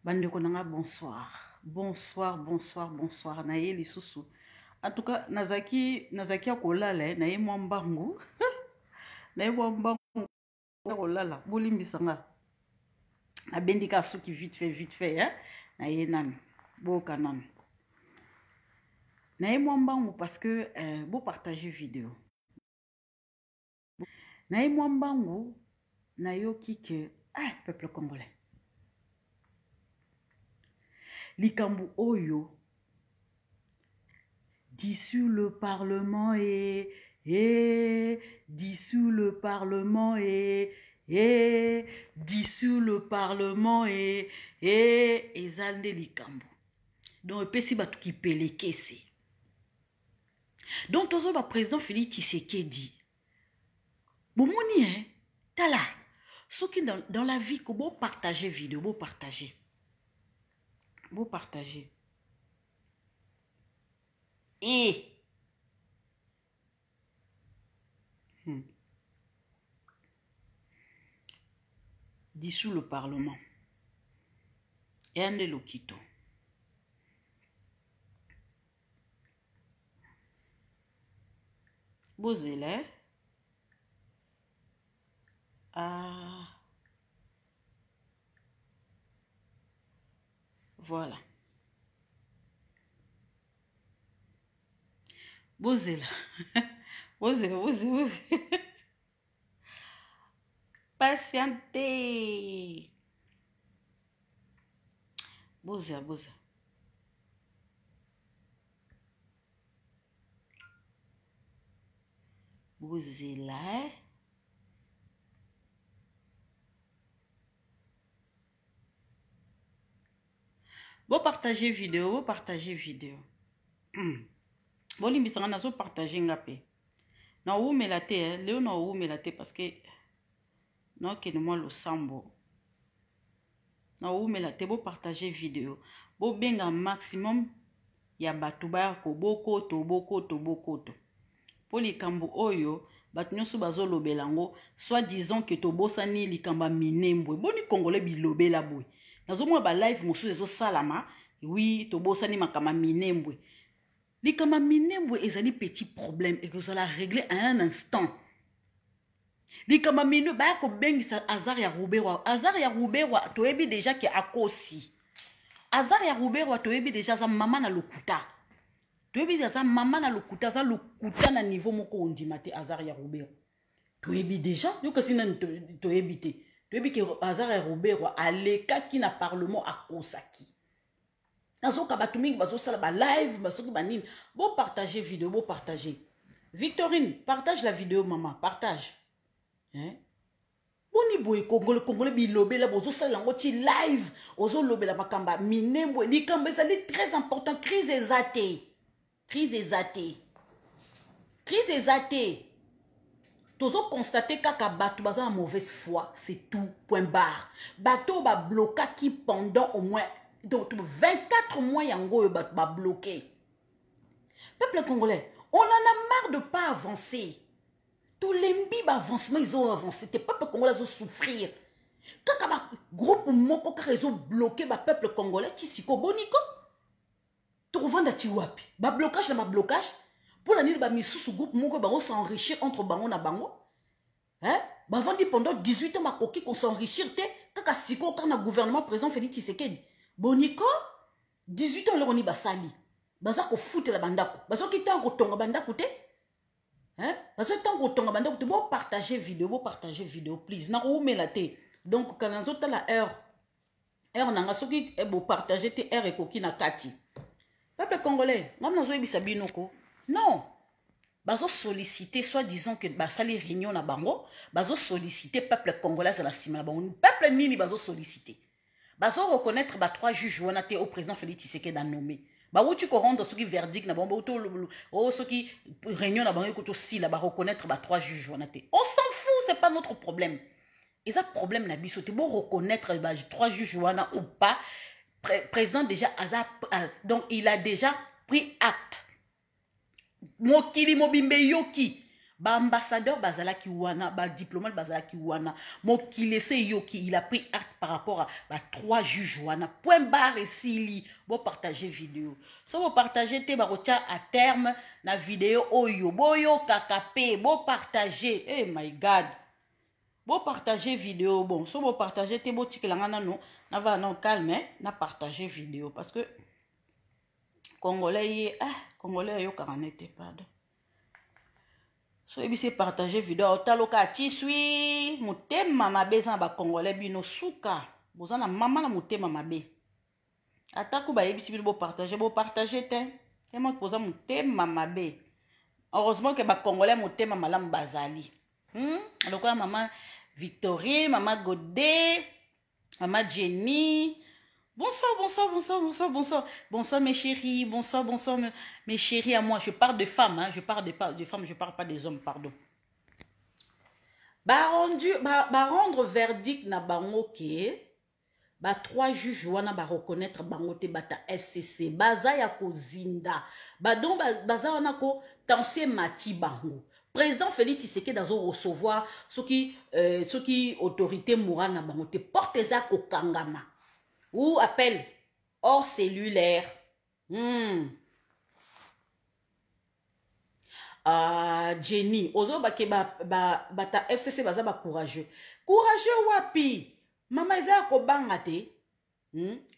Bandeko nanga bonsoir. Bonsoir, bonsoir, bonsoir. Naye lisusu. En tout cas, nazaki akolala naye mwambangu. Naye mwambangu akolala. Bolimbisanga. Abendika suki vite fait hein. Naye nan. Boka nan. Naye mwambangu parce que bo partager vidéo. Naye mwambangu nayoki que peuple congolais. Likambu oyo dissous le parlement dissous le parlement dissous le parlement ezande likambu. Donc pesi batu ki pelekese. Donc tozo ba président Félix Tshisekedi. Bomoni hein, tala. Ce qui dans la vie que beau partager vidéo, beau partager. Vous partagez. Dissous le Parlement. Et un de l'Okito. Bozele. Voilà. Bozela. Bozela. Patientez. Bozela. Bozela. Vous partagez vidéo, Bon, limbisanga nazo partager ngapé. Na ou melate, Léo na ou melate parce que non que moi le sambo. Na ou melate bo partager vidéo. Bo benga maximum ya batuba ko bokoto. Po likambo oyo batu nyonso bazo lobelango, soit disons que to bosani likamba minembwe. Boni congolais bilobela boy. Nazo mwa ba live mosu ezo salama, oui to bosani makama minembwe. Likama minembwe ezali petit problème et que ça la régler en un instant. Likama minembwe ba ko bengisa Azar ya Ruberwa. Azar ya Ruberwa to ebi déjà ki akosi. Azar ya Ruberwa to ebi déjà za mama na lokuta. To ebi za mama na lokuta, za lokuta na niveau moko ondimate Azar ya Ruberwa. To ebi déjà yo kasi na to ebite. Tu as vu que Azar et Robert aleka qui na parlement à Kosaki. Nazo kabatuming bazo sala ba live bazo ki banine. Bon partager vidéo, bon partager. Victorine, partage la vidéo maman, partage. Hein? Boni boy Congolais bilobe la bozo sala ngo ti live, ozo lobe la makamba minembwe ni kamba ça est très important, crise exatée. Crise exatée. Tozo constater kaka bato baza en mauvaise foi, c'est tout, point barre. Bato ba bloqué qui pendant au moins donc 24 mois yango bato ba bloqué. Peuple congolais, on en a marre de pas avancer. Tous les mbis avancement ils ont avancé, les peuple congolais ont souffrir. Kaka ba groupe moko kaka ils ont bloqué ba peuple congolais tisiko boniko. To vanda chiwapi. Ba blocage na ba blocage. Pour la nuit, sous groupe, on va s'enrichir entre bango na bango. Hein? Bavandi pendant 18 ans, ma coquille qu'on s'enrichir, kaka siko, quand le gouvernement présent Félix Tshisekedi. Boniko, 18 ans, là, on y basali. Bazako foute la bandako. Bazako qui tango tonga bandako, te? Hein? Bazako tango tonga bandako, te? Bon, partager vidéo, please. Na ou me la te. Donc, quand on a la heure nanga, ce qui est beau partager, te heure et coquille na kati. Peuple congolais, on a besoin de sabinoko. Non. Bazo solliciter, soit disant que basali réunion na bango, bazo solliciter peuple congolais à la cima bango. Peuple nini bazo solliciter. Bazo reconnaître ba 3 juges wanate au président Félix Tshisekedi a nommé. Ba ou tu ko rendre ce qui verdict na bango o ce qui réunion na bango ko si la ba reconnaître ba 3 juges wanate. On s'en fout, c'est pas notre problème. Et ça problème na biso te bon reconnaître ba 3 juges wana ou pas. Président déjà donc il a déjà pris acte. Mokili mobimbe yoki ba ambassadeur bazala ki wana, ba diplomate bazala ki wana, mokile se yoki, il a pris acte par rapport à ba 3 juges wana. Point barre et sili, bo partager vidéo. So bo partager te ba rotia à terme na vidéo oyo, boyo kakape, bo partager. Eh my God. Bo partager vidéo, bon, so bo partager te bo tikelanga non, na va non calme, na partager vidéo parce que Congolais Congolais yo karanete pardon. So ebi se partager vidéo taloka tisui mutema mabe za ba Congolais bino suka bozana mama na mutema mabe ataku ba ebi si bino bo partager te c'est moi qui posa mutema mabe. Heureusement que ba Congolais mutema malamu bazali alors quoi maman Victorine, maman Godet, maman Jenny. Bonsoir, bonsoir, bonsoir, bonsoir, bonsoir. Bonsoir mes chéris, bonsoir, bonsoir mes chéris à moi. Je parle de femmes, hein. Je parle de femmes, je parle pas des hommes, pardon. Rendre verdict na bango ke, 3 juges wana ba reconnaître bango te bata FCC, baza ya ko zinda, donc baza wana ko tansie mati bango. Président Félix Tshisekedi dans recevoir ce qui autorité morale na bango te porte za ko kangama. Ou appel hors cellulaire. Jenny, ozo ba ke bata FCC baza ba courageux. Courageux wapi? Mama eza ko banga te.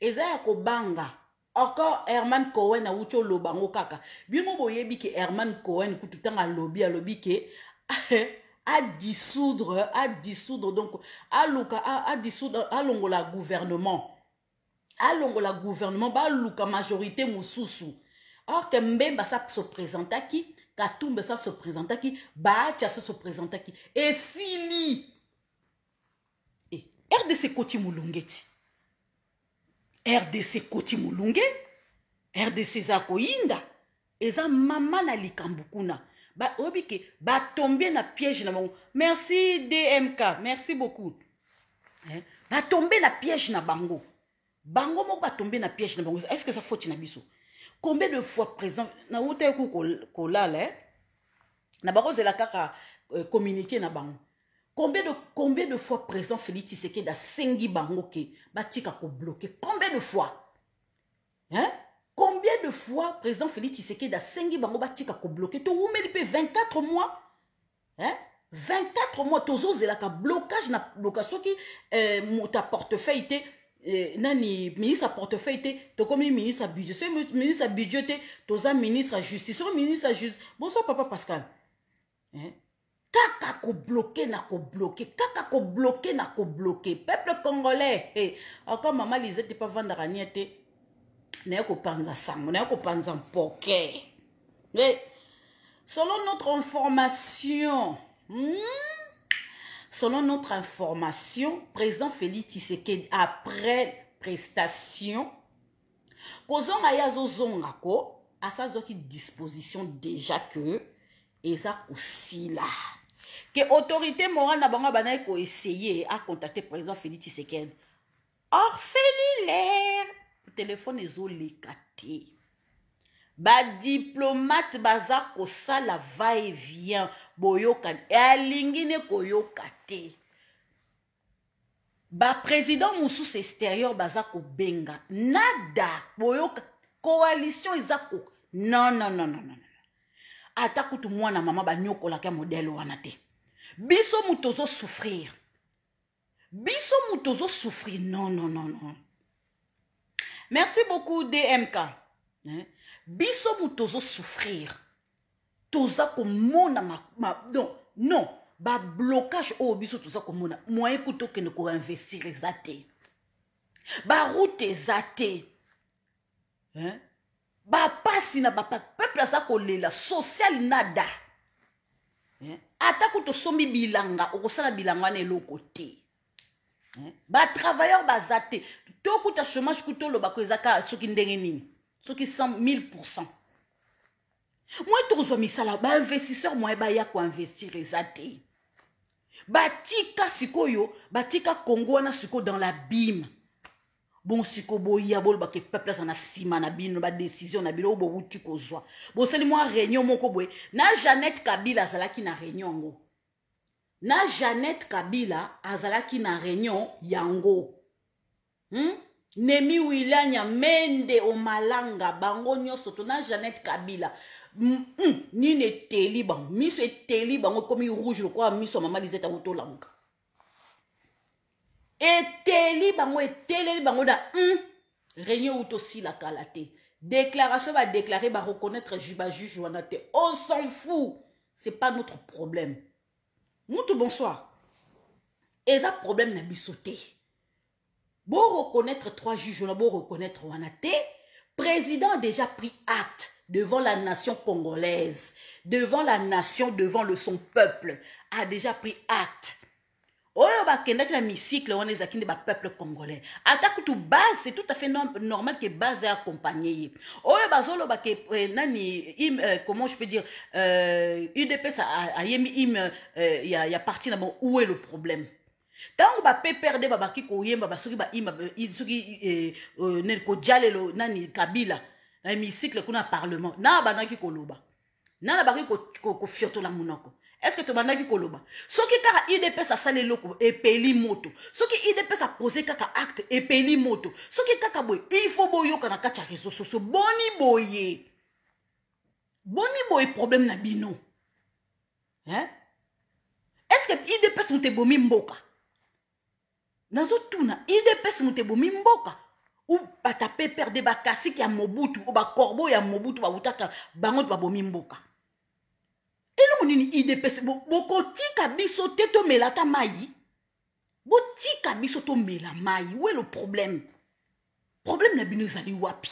Eza ko banga. Encore Herman Cohen a ucho lobango kaka. Bimo boyebi ke Herman Cohen kututanga lobby ke à dissoudre donc à dissoudre à longola gouvernement. À longola gouvernement ba luka majorité mususu. Or que Mbemba ça se présente qui, Katumba ça se présente qui, Bacha ça se présente qui. Et Sili et RDC Koti Mulungeti. RDC Koti Mulunge, RDC Zakoinda, eza mama na likambukuna. Ba obike, ba tomber na piège na bango. Merci DMK, merci beaucoup. Ba tomber na piège na bango. Bango mo ba tomber na piège na bango. Est-ce que ça faut na biso? Combien de fois présent na wote ku kolala na bango zela kaka communiquer na bango. Combien de fois président Félix Tshisekedi a sengi bango ke batika ko bloquer? Combien de fois? Hein? Combien de fois président Félix Tshisekedi a sengi bango batika ko bloquer? To umeli pe 24 mois. Hein? 24 mois tozo zelaka blocage na blocage qui ta portefeuille te nani ministre à portefeuille te to comme ministre à budget. Ce ministre à budget te toza ministre à justice. Ce ministre à justice. Bonsoir papa Pascal. Hein? Kaka ko bloqué na ko bloqué, kaka ko bloqué na ko bloqué. Peuple congolais, hey. Encore maman Lisette pas vendre raniete. N'a ko panza sang, n'a ko panza poké. Mais selon notre information, président Félix Tshisekedi après prestation, kozonga yazo zonga ko asa zoki disposition déjà que eza kusila. Que autorité morale na bango banaye ko essayer à contacter président Félix Tshisekedi. Hors cellulaire, téléphone ezo lekate. Ba diplomate baza ko sala va et vient boyoka e alingine ko yokate. Ba président mususu extérieur baza ko benga nada boyoka coalition ezako non. Ata kutu mwana mama ba nyokola ka modèle wana te. Biso mutozo souffrir. Biso mutozo souffrir. Non. Merci beaucoup DMK. Biso mutozo souffrir. Toza ko mona non. Ba blocage o biso toza ko mona. Moyen kuto ke ne ko investir ezate. Ba route ezate. Ba pasi na ba pasi. Peuple sa kolela social nada. Ata kuto sombi bilanga okosala bilanga na eloko te. Ba travailleur bazate to kuta chômage kuto lo ba ko ezaka soki ndenge nini soki 100,000%. Moi tozo misala ba investisseur moi ba ya ko investir ezate. Batika sikoyo batika Congo na siko dans la bim. bon siko boya bol ba ke peuple ça na sima na bino ba décision na bino bo wuti ko zwa bo seli moi réunion moko boy na Jeannette Kabila azalaki na réunion ngo na Jeannette Kabila azalaki na réunion yango Nemi Wilanya Mende o Malanga bango nyonso to na Jeannette Kabila ni ne teli bango miso eteli bango comme rouge le quoi miso mama Lisette auto lanka eteli bango da réunion auto si la kalate déclaration va déclarer va reconnaître juge wanate on s'en fout c'est pas notre problème Moutou bonsoir et ça problème na bisoté bon reconnaître 3 juges on a beau reconnaître wanate président a déjà pris acte devant la nation congolaise devant la nation devant son peuple a déjà pris acte. Oyo ba kenda ki na mycicle on est akinde ba peuple congolais. Attaque tout base c'est tout à fait normal que base est accompagné. Oyo bazolo ba ke nani comment je peux dire UDP ça a yemi y a parti là bon où est le problème. Tant ba pe perdre ba ki ko yemba ba soki ba soki nen ko jalelo nani Kabila na mycicle kuna parlement. Na ba naki koloba. Na ba ki ko fioto la munoko. Est-ce que tu m'as dit koloba? Ce qui kaka IDP ça sale loko et peli moto. Ce qui IDP ça posé kaka acte et peli moto. Ce qui kaka boy il faut boyo kana kacha réseaux sociaux boni boye. Boni boye problème na bino. Hein? Est-ce que IDP sont te bomi mboka? Nazo tuna IDP sont te bomi mboka. Ou batape perdre ba kasi ki ya Mobutu ou ba corbeau ya Mobutu ba utaka bango ba bomi mboka. Et là, on a une idée, beaucoup tika biso teto melata maï. Beaucoup tika biso to mela maï. Où est le problème? Problème n'a bino zali wapi.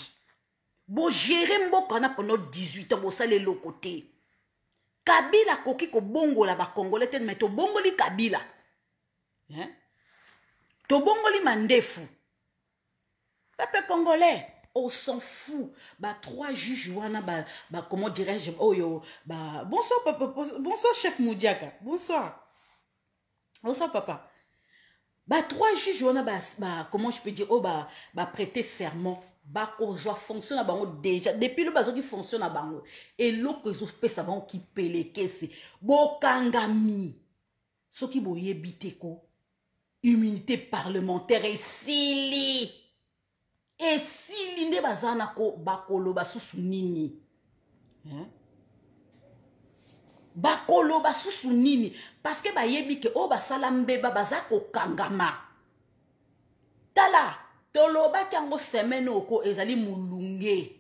Bo gérer mbokana pendant 18 ans, bo sale le côté. Kabila koki ko bongo la ba congolais ten mais to bongo li Kabila. Hein? To bongo li mandefu. Peuple congolais. On s'en fout. Bah 3 juges wana bah comment dirais-je oh yo bah bonsoir papa bonsoir chef Moudiaka bonsoir papa bah 3 juges wana bah comment je peux dire oh bah prêter serment bah kozwa fonctionne bango déjà depuis le bazo qui fonctionne à bango et l'autre ils ont ça bango qui peleke c'est bokangami ce qui boye biteko immunité parlementaire et sili. Et si l'inde bazana ko bakolo basusu nini, bakolo basusu nini, parce que ba yebi ke o basalambe ba bazako kangama. Tala toloba kango semaine oko ezali mulunge,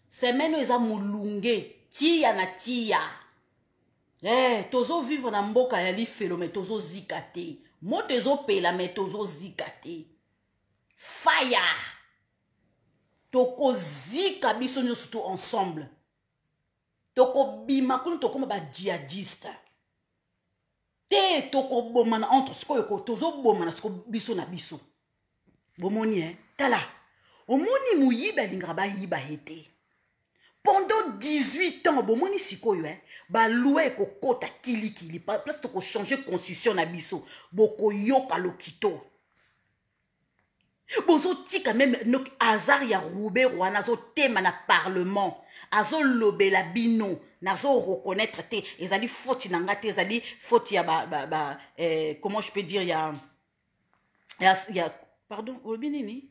semaine eza mulunge, tia na tia. Tozo vivre na mboka ya li felo mais tozo zikate, motezo pela mais tozo zikate. Fire. Toko zika biso nyo surtout ensemble. Toko bima kuno toko ba djihadiste. Te toko bomana entre sko yoko tozo bomana sko biso na biso. Bomoni tala. Omoni muyiba lingraba yiba hete. Pendant 18 ans bomoni sikoyo ba loué ko kota kili place toko changer constitution na biso. Boko yoka lokito. Bozo tika même nok hasard ya roube rwana zo tema na parlement azo lobela bino nazo reconnaître te ezali faute na ngate ezali faute ya comment je peux dire ya pardon olbinini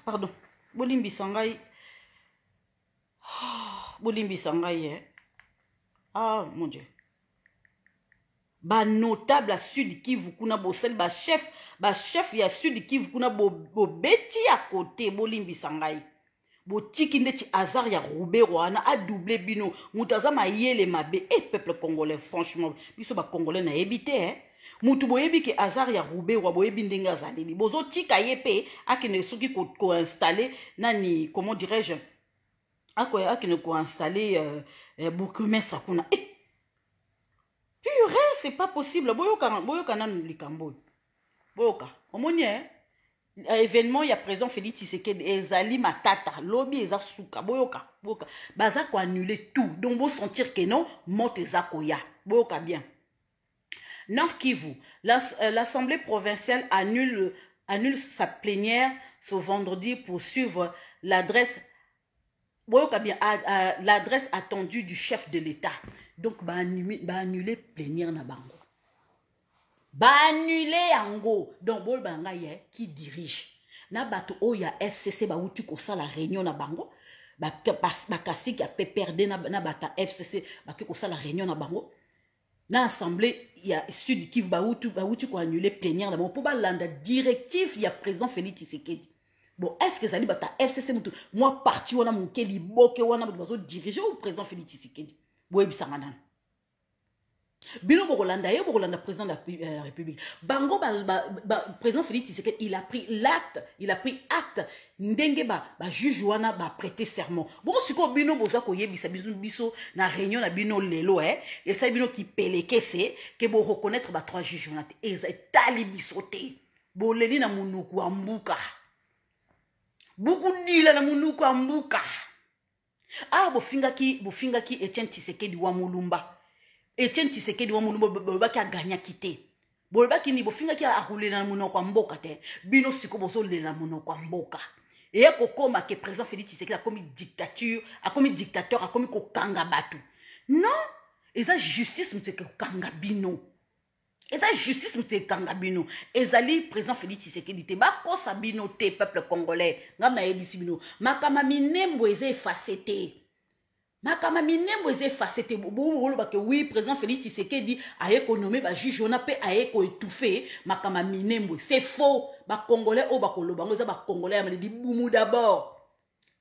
pardon bolimbi sangai mon Dieu. Ba notable à Sud Kivu kuna bosel ba chef ya Sud Kivu kuna bo beti à côté bolimbi sangai bo tiki ndeti hasard ya roube wana a doublé bino mutaza mayele mabe peuple congolais franchement biso ba congolais na ebité mutu boyebi ke hasard ya roube wa boyebi ndenga zaleli bozo tika yepe akene soki ko installer nani comment dirais-je akene ko installer Boukoumen sakuna purée, c'est pas possible. Boyoka nan likambo. Boyoka. Omoni événement il y a présent Félix Tshisekedi ezali matata lobby eza suka boyoka. Baza ko annuler tout. Donc vous sentir que non, mote eza koya. Boyoka bien. Nord Kivu, l'Assemblée provinciale annule annule sa plénière ce vendredi pour suivre l'adresse l'adresse attendue du chef de l'État. Donc, annuler plénière na bango. Annuler yango. Donc, bol banga ye qui dirige. Na bato oya FCC ba utu ko sa la réunion na bango. Ba kasi qui a perdre na bata FCC ba ko sa la réunion na bango. Na assemblée il y a Sud Kivu ba utu ko annuler plénière na bango pour ba landa directif il y a président Félix Tshisekedi. Bon, est-ce que ça dit bata FCC mutu moi parti wana mukeli boke wana bazo diriger ou président Félix Tshisekedi. Boyebi sanganan. Bino Bokolanda, président de la République. Bango, président Félix Tshisekedi, il a pris acte, ndenge juge wana prêter serment. Bon, si ko bino boza ko yebisa biso na réunion na bino lelo et ça bino qui peleke c'est que bo reconnaître trois juges wana et ça tali bisoté. Bo leli na munuku ambuka. Beaucoup dila na munuku ambuka. Ah, bo finga ki Etienne Tshisekedi wa Mulumba. Etienne Tshisekedi wa Mulumba bolba ki a gagné quitté. Bolba ki ni bo finga ki a roulé na munoko mboka te. Bino siko bozo le na munoko mboka. Et ko koma ke président Félix Tshisekedi a commis dictature, a commis dictateur, a commis ko kanga batu. Non, et ça justice mse ko kanga bino. Et ça justice mse kanga bino. Ezali président Félix Tshisekedi te ba ko sabino te peuple congolais. Ngam na yebisi bino. Makama minembo eze facete. Makama minembo eze facete. Oui, président Félix Tshisekedi a économé ba juge on a pe a éco étouffé makama minembo. C'est faux. Ba congolais o ba koloba ngoza ba congolais ameli di bumu d'abord.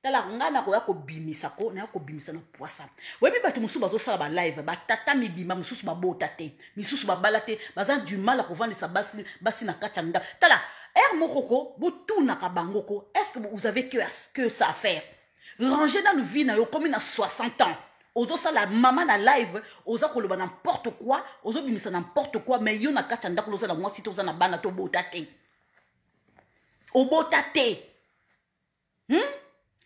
Tala ngana ko yako bimisa ko na yako bimisa na poisa. Webi batu musu bazo sala ba live ba tata mi bima mususu ba bota te. Misusu ba balate bazan du mal à vendre sa basi na kachanda. Tala mokoko botu na kabangoko. Est-ce que vous avez que ça à faire? Ranger dans le vie na yo comme na 60 ans. Ozo ça la maman na live, ozo ko loba n'importe quoi, ozo bimisa n'importe quoi mais yo na kachanda ko loza na moi si toza na bana to botate. Obotate.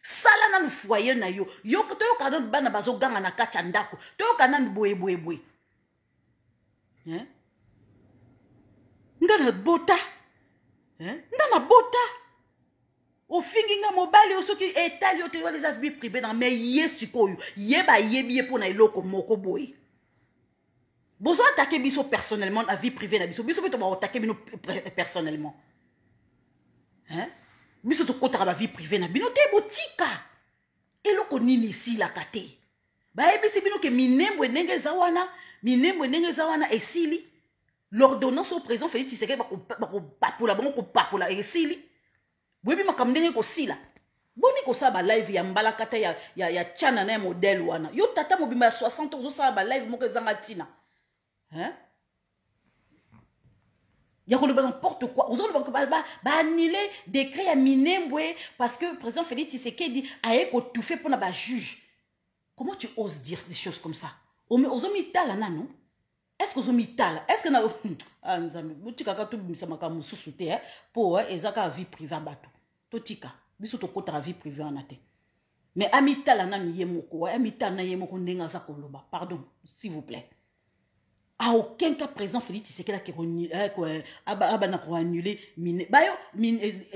Sala na le foyer na yo. Yo to yo kana bana bazo ganga na kachanda ko. To yo kana boye. Ndana bota. Ndana bota. Au finginga mobile au soki etali ote les vie privée dans mais yesikoyo yeba yebi pour na iloko moko boy. Bozo attaquer biso personnellement à vie privée na biso beto ba attaquer bino personnellement. Biso to kota ba vie privée na bino te botika. Eloko nini si la kate. Ba ebisi bino ke minembo ndenge zawana esili. L'ordonnance au président Félix Tshisekedi ba ko papola esili. Webi makamdenge ko sila. Boni ko sa ba live ya mbalakata ya chana na modèle wana. Yo tata mobimba ya 60 ans sa ba live moko zanga tina. Ya ko ba n'importe quoi. Ozolo ba annuler décret ya minembwe parce que président Félix Tshisekedi a éco tout fait pour na ba juge. Comment tu oses dire des choses comme ça? Ozomi tala na non? Est-ce que ozomi tala? Est-ce que na nzambe butika ka to bimisa makamu susute pour ezaka vie privée bato. Totika biso to kota vie privée en ate. Mais amitala na mi yemoko, amitala na yemoko ndenga za koloba. Pardon, s'il vous plaît. À aucun cas président Félix Tshisekedi qui annulé mine. Bayo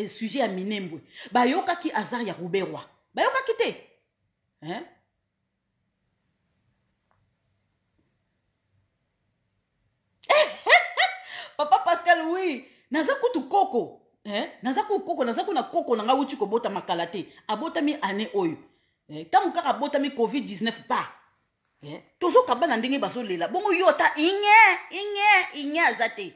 sujet à minembwe. Bayo kaki azar ya Ruberwa. Bayo kakite. Papa Pascal, oui. Nazaku tu koko. Nazaku koko, nazaku na koko nanga uchi ko bota makalate. Abota mi ane oyo. Tamu kaka bota mi COVID-19 pa. Tozo kabana ndenge baso lela. Bongo yota inye azate.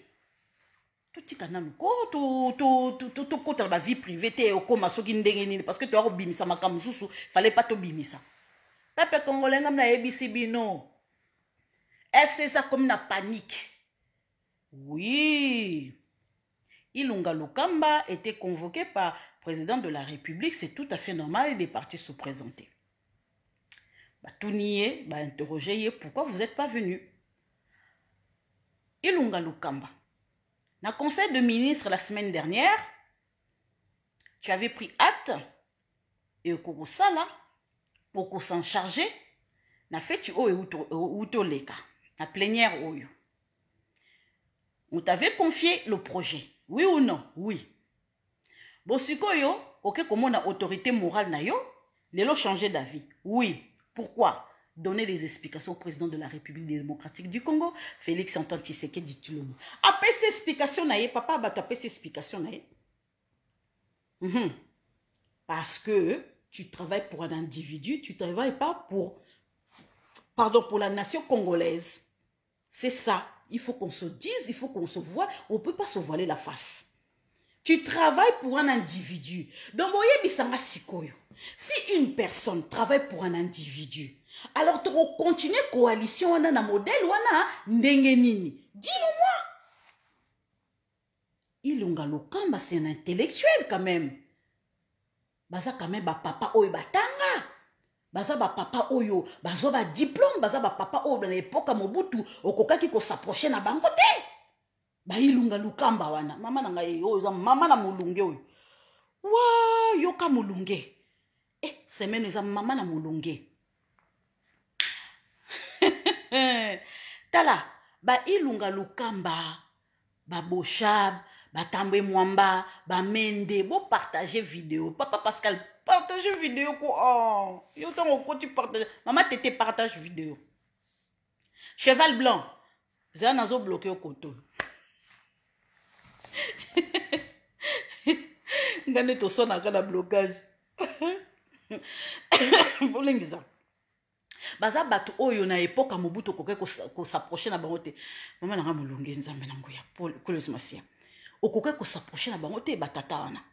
Tutika nanu ko to kota ba vie privée te okoma soki ndenge nini parce que to ako bimisa makamu susu, fallait pas to bimisa. Peuple congolais ngam na ABC bino. FC ça comme na panique. Oui. Ilunga Lukamba était convoqué par le président de la République. C'est tout à fait normal. Il est parti se présenter. Tounié, interroger pourquoi vous n'êtes pas venu. Ilunga Lukamba. Dans le conseil de ministres la semaine dernière, tu avais pris acte et au sala pour s'en charger. Na fait tu ou leka. Na plénière oyo. On t'avait confié le projet. Oui ou non? Oui. Bon, sikoyo, ok, comment on a autorité morale na yo, l'élo changé d'avis. Oui. Pourquoi? Donner des explications au président de la République démocratique du Congo, Félix Antoine Tshisekedi Tshilombo. Après ces explications na ye, papa va taper ces explications na ye. Parce que tu travailles pour un individu, tu ne travailles pas pour, pardon, pour la nation congolaise. C'est ça. Il faut qu'on se dise, il faut qu'on se voie. On ne peut pas se voiler la face. Tu travailles pour un individu. Donc, si une personne travaille pour un individu, alors tu continuer coalition on a un modèle on a ndengenini. Dis-le-moi. Ilunga Lukamba, c'est un intellectuel quand même. Baza quand même ba papa oyo batanga. Baza ba papa oyo bazo ba diplôme, baza ba papa oyo dans l'époque Mobutu okokaki ko s'approcher na bango te. Ba Ilunga Lukamba wana. Mama na ngai oyo mama na mulunge oyo. Wa yoka mulunge. Semaine eza mama na mulunge. Tala ba Ilunga Lukamba, ba Boshab, ba Tambwe Mwamba, ba Mende, bo partager vidéo. Papa Pascal, partager vidéo ko. Oh, yo tango ko tu partager. Maman Tété partage vidéo. Cheval blanc. Za nazo bloqué au koto. Ngane to sona kana blocage. Bolengiza. Baza batu oyo na époque Mobutu koke ko s'approcher na bango te. Mama na mulunge nzambe na ngoya Paul Kolosmasia. Okoke ko s'approcher na bango te batata wana.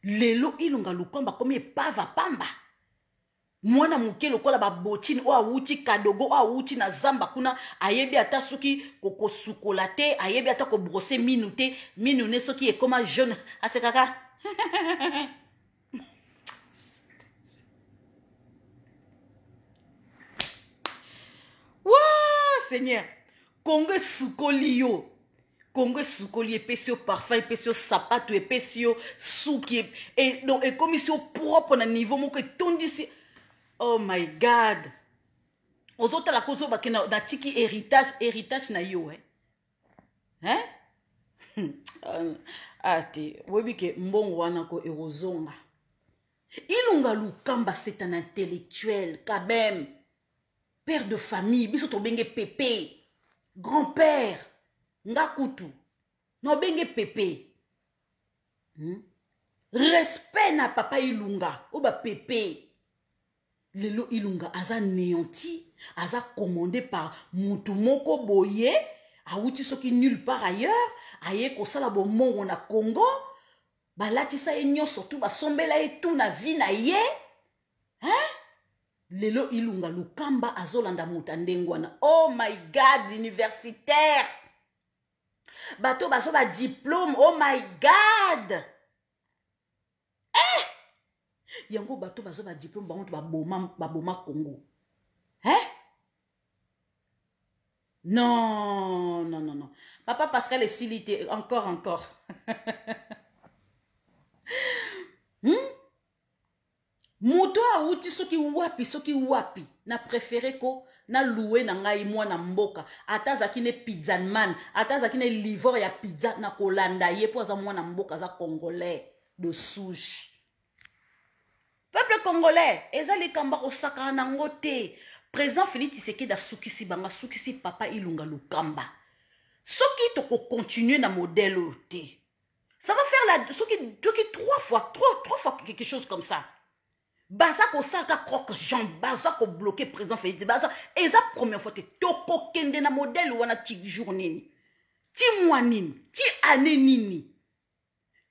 Lelo Ilunga Lukamba komi pava pamba. Mwana muke lokola ba botine o awuti kadogo o awuti na zamba kuna ayebi ata soki koko sukolate ayebi ata ko brosser minute minune soki e comme jeune asekaka. Wouah, Seigneur. Congo Soukolio. Congo Soukoli épessio parfum, épessio sapato, épessio souki. Et donc, et comme ils sont propres à niveau, mon que tout d'ici. Oh my God. Aux autres, la cause na tiki héritage na yo, hein? Ah, te, webi ke mbongo wana ko erozonga. Ilunga Lukamba, c'est un intellectuel, quand même. Père de famille, biso to benge pépé, grand-père, ngakutu, no benge pépé. Respect na papa Ilunga, oba pépé. Lelo Ilunga aza néanti, aza commandé par mutu moko boye, awuti soki nulle part ailleurs, aye ko sala bo mongo na Congo, balati sa enyo surtout basombela et tout na vie na ye, hein? Lelo Ilunga Lukamba azolanda mutandengwana. Oh my God, l'universitaire. Bato baso ba diplôme. Oh my God. Yango bato baso ba diplôme ba boma Congo. Hein? Non, non, non, non. Papa Pascal est silité. Encore. Moto a outi soki wapi na préféré ko na loué na ngai mwana mboka atazaki ne pizza man atazaki ne livreur ya pizza na kolanda ye po za mwana mboka za congolais de souche. Peuple congolais ezali kamba osaka na ngote président Félix Tshisekedi sukisi banga sukisi papa Ilunga Lukamba soki to ko continuer na modèle oté ça va faire la soki trois fois quelque chose comme ça. Baza ko saka croque Jean baza ko bloquer président Félix baza et ça première fois te toko kende na modèle wana ti journée ti mois nini ti année nini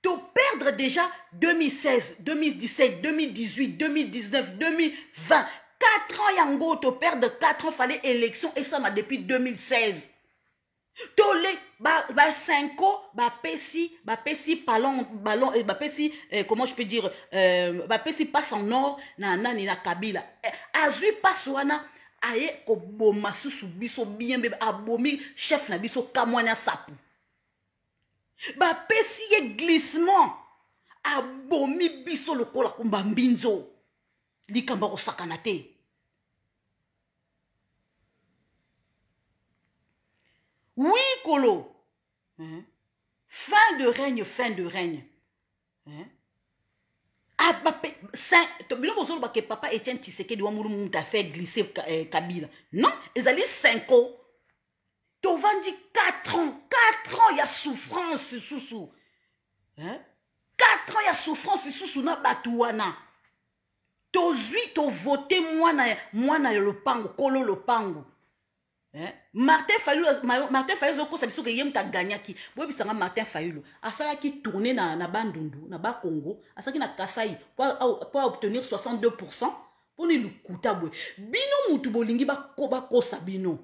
to perdre déjà 2016 2017 2018 2019 2020 4 ans yango to perdre 4 ans fallait élection et ça m'a depuis 2016 tole ba 5 ans ba pesi ballon et ba pesi comment je peux dire ba pesi passe en or na nani na Kabila azui passe wana aye ko boma susu biso bien be abomi chef na biso kamwana sapu ba pesi ye glissement abomi biso lokola kumba mbinzo likamba ko sakana te. Oui, Kolo. Fin de règne. Ah, que papa Etienne Tshisekedi a fait glisser Kabila. Non, ils allaient 5 ans. Tu vendis 4 ans. 4 ans, il y a souffrance, sous. Hein? 4 ans, il y a souffrance, sous na batouana. Tu voté moi na le pango, kolo le pango. Martin Fayulu zoko sabiso ke yem ta gagné ki boy bisanga Martin Fayulu asala ki tourner na bandundu na ba Congo asaki na Kasai pour obtenir 62% pour ni lukuta boy bino mutu bolingi ba kosa bino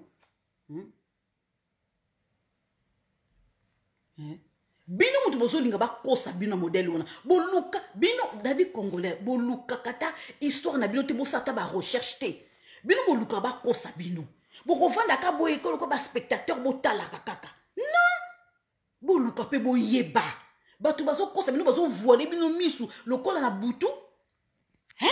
bino mutu bozolinga ba kosa bino modèle wana boluka bino dabi congolais boluka kata histoire na bino te bosata ba recherche te bino boluka ba kosa bino. Boko vanda ka boye ko ba spectateur botala kaka. Non. Boluka pe boyeba. Batu bazo kosa bino bazo voler bino misu lokola na butu. Hein?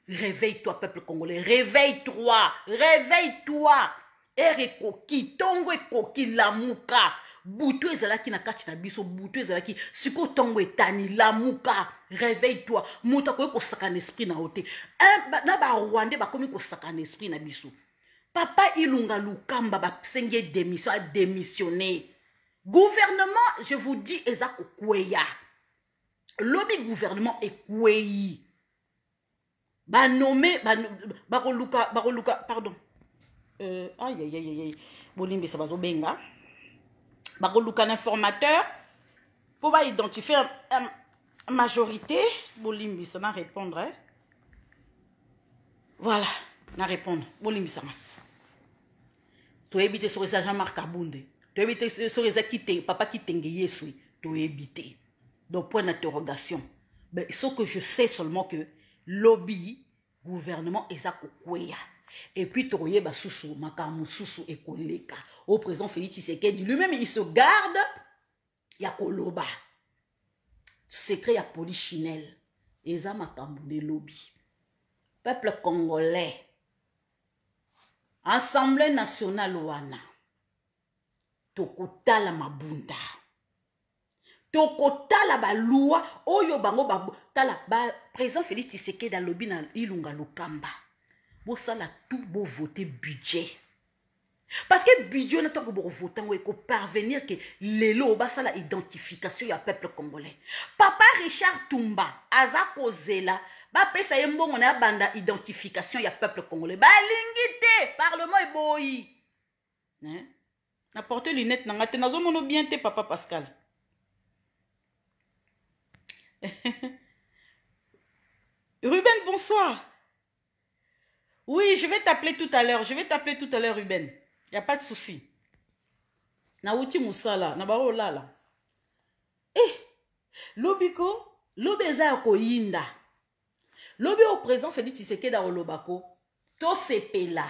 Réveille-toi peuple congolais, réveille-toi, réveille-toi. Ere koki tongo e koki lamuka. Butu ezalaki na kati na biso, butu ezalaki siko tongo etani lamuka. Réveille-toi. Muta ko saka na esprit na ote. Na ba Rwandais ba komi ko saka na esprit na biso. Papa Ilunga Lukamba ba senge démission a démissionné. Gouvernement, je vous dis, ezako kweya. Lobby gouvernement est kweyi. Ba nommé, baroluka, pardon. Aïe. Bolimbe ça va zo benga. Baroluka informateur. Pour ba identifier une majorité. Bolimbe ça va répondre. Hein? Voilà, na répondre. Bolimbe ça va. Tu éviter sur les Jean-Marc Kabunde. Tu éviter sur les papa qui t'engue yesui. Tu éviter. Donc, point d'interrogation. Mais ce que je sais seulement que lobby, gouvernement, ezako kweya. Et puis, tu voyez, Soussou, Makamu, Soussou et Koleka. Au présent, Félix Tshisekedi, lui-même, il se garde. Il y a Koloba. Secret, il y a Polichinelle. Eza Makamu de lobby. Peuple congolais. Assemblée nationale wana tokotala mabunda tokotala balua oyo bango tala ba président Félix Tshisekedi alobi na Ilunga Lukamba bosala tout beau voter budget parce que budget na tango bo voter ngo eko parvenir que lelo basala identification ya peuple congolais. Papa Richard Tumba azako zela ba pesa yembongo na banda identification ya peuple congolais. Ba lingité, parlement est boyi. Hein? Na porté lunette na ngate nazo mono bien te papa Pascal. Ruben, bonsoir. Oui, je vais t'appeler tout à l'heure. Ruben. Il n'y a pas de souci. Na uti musala, na baro lala. Lobiko, lobeza ko yinda. Lobi au présent Félix Tshisekedi au lobako to sepela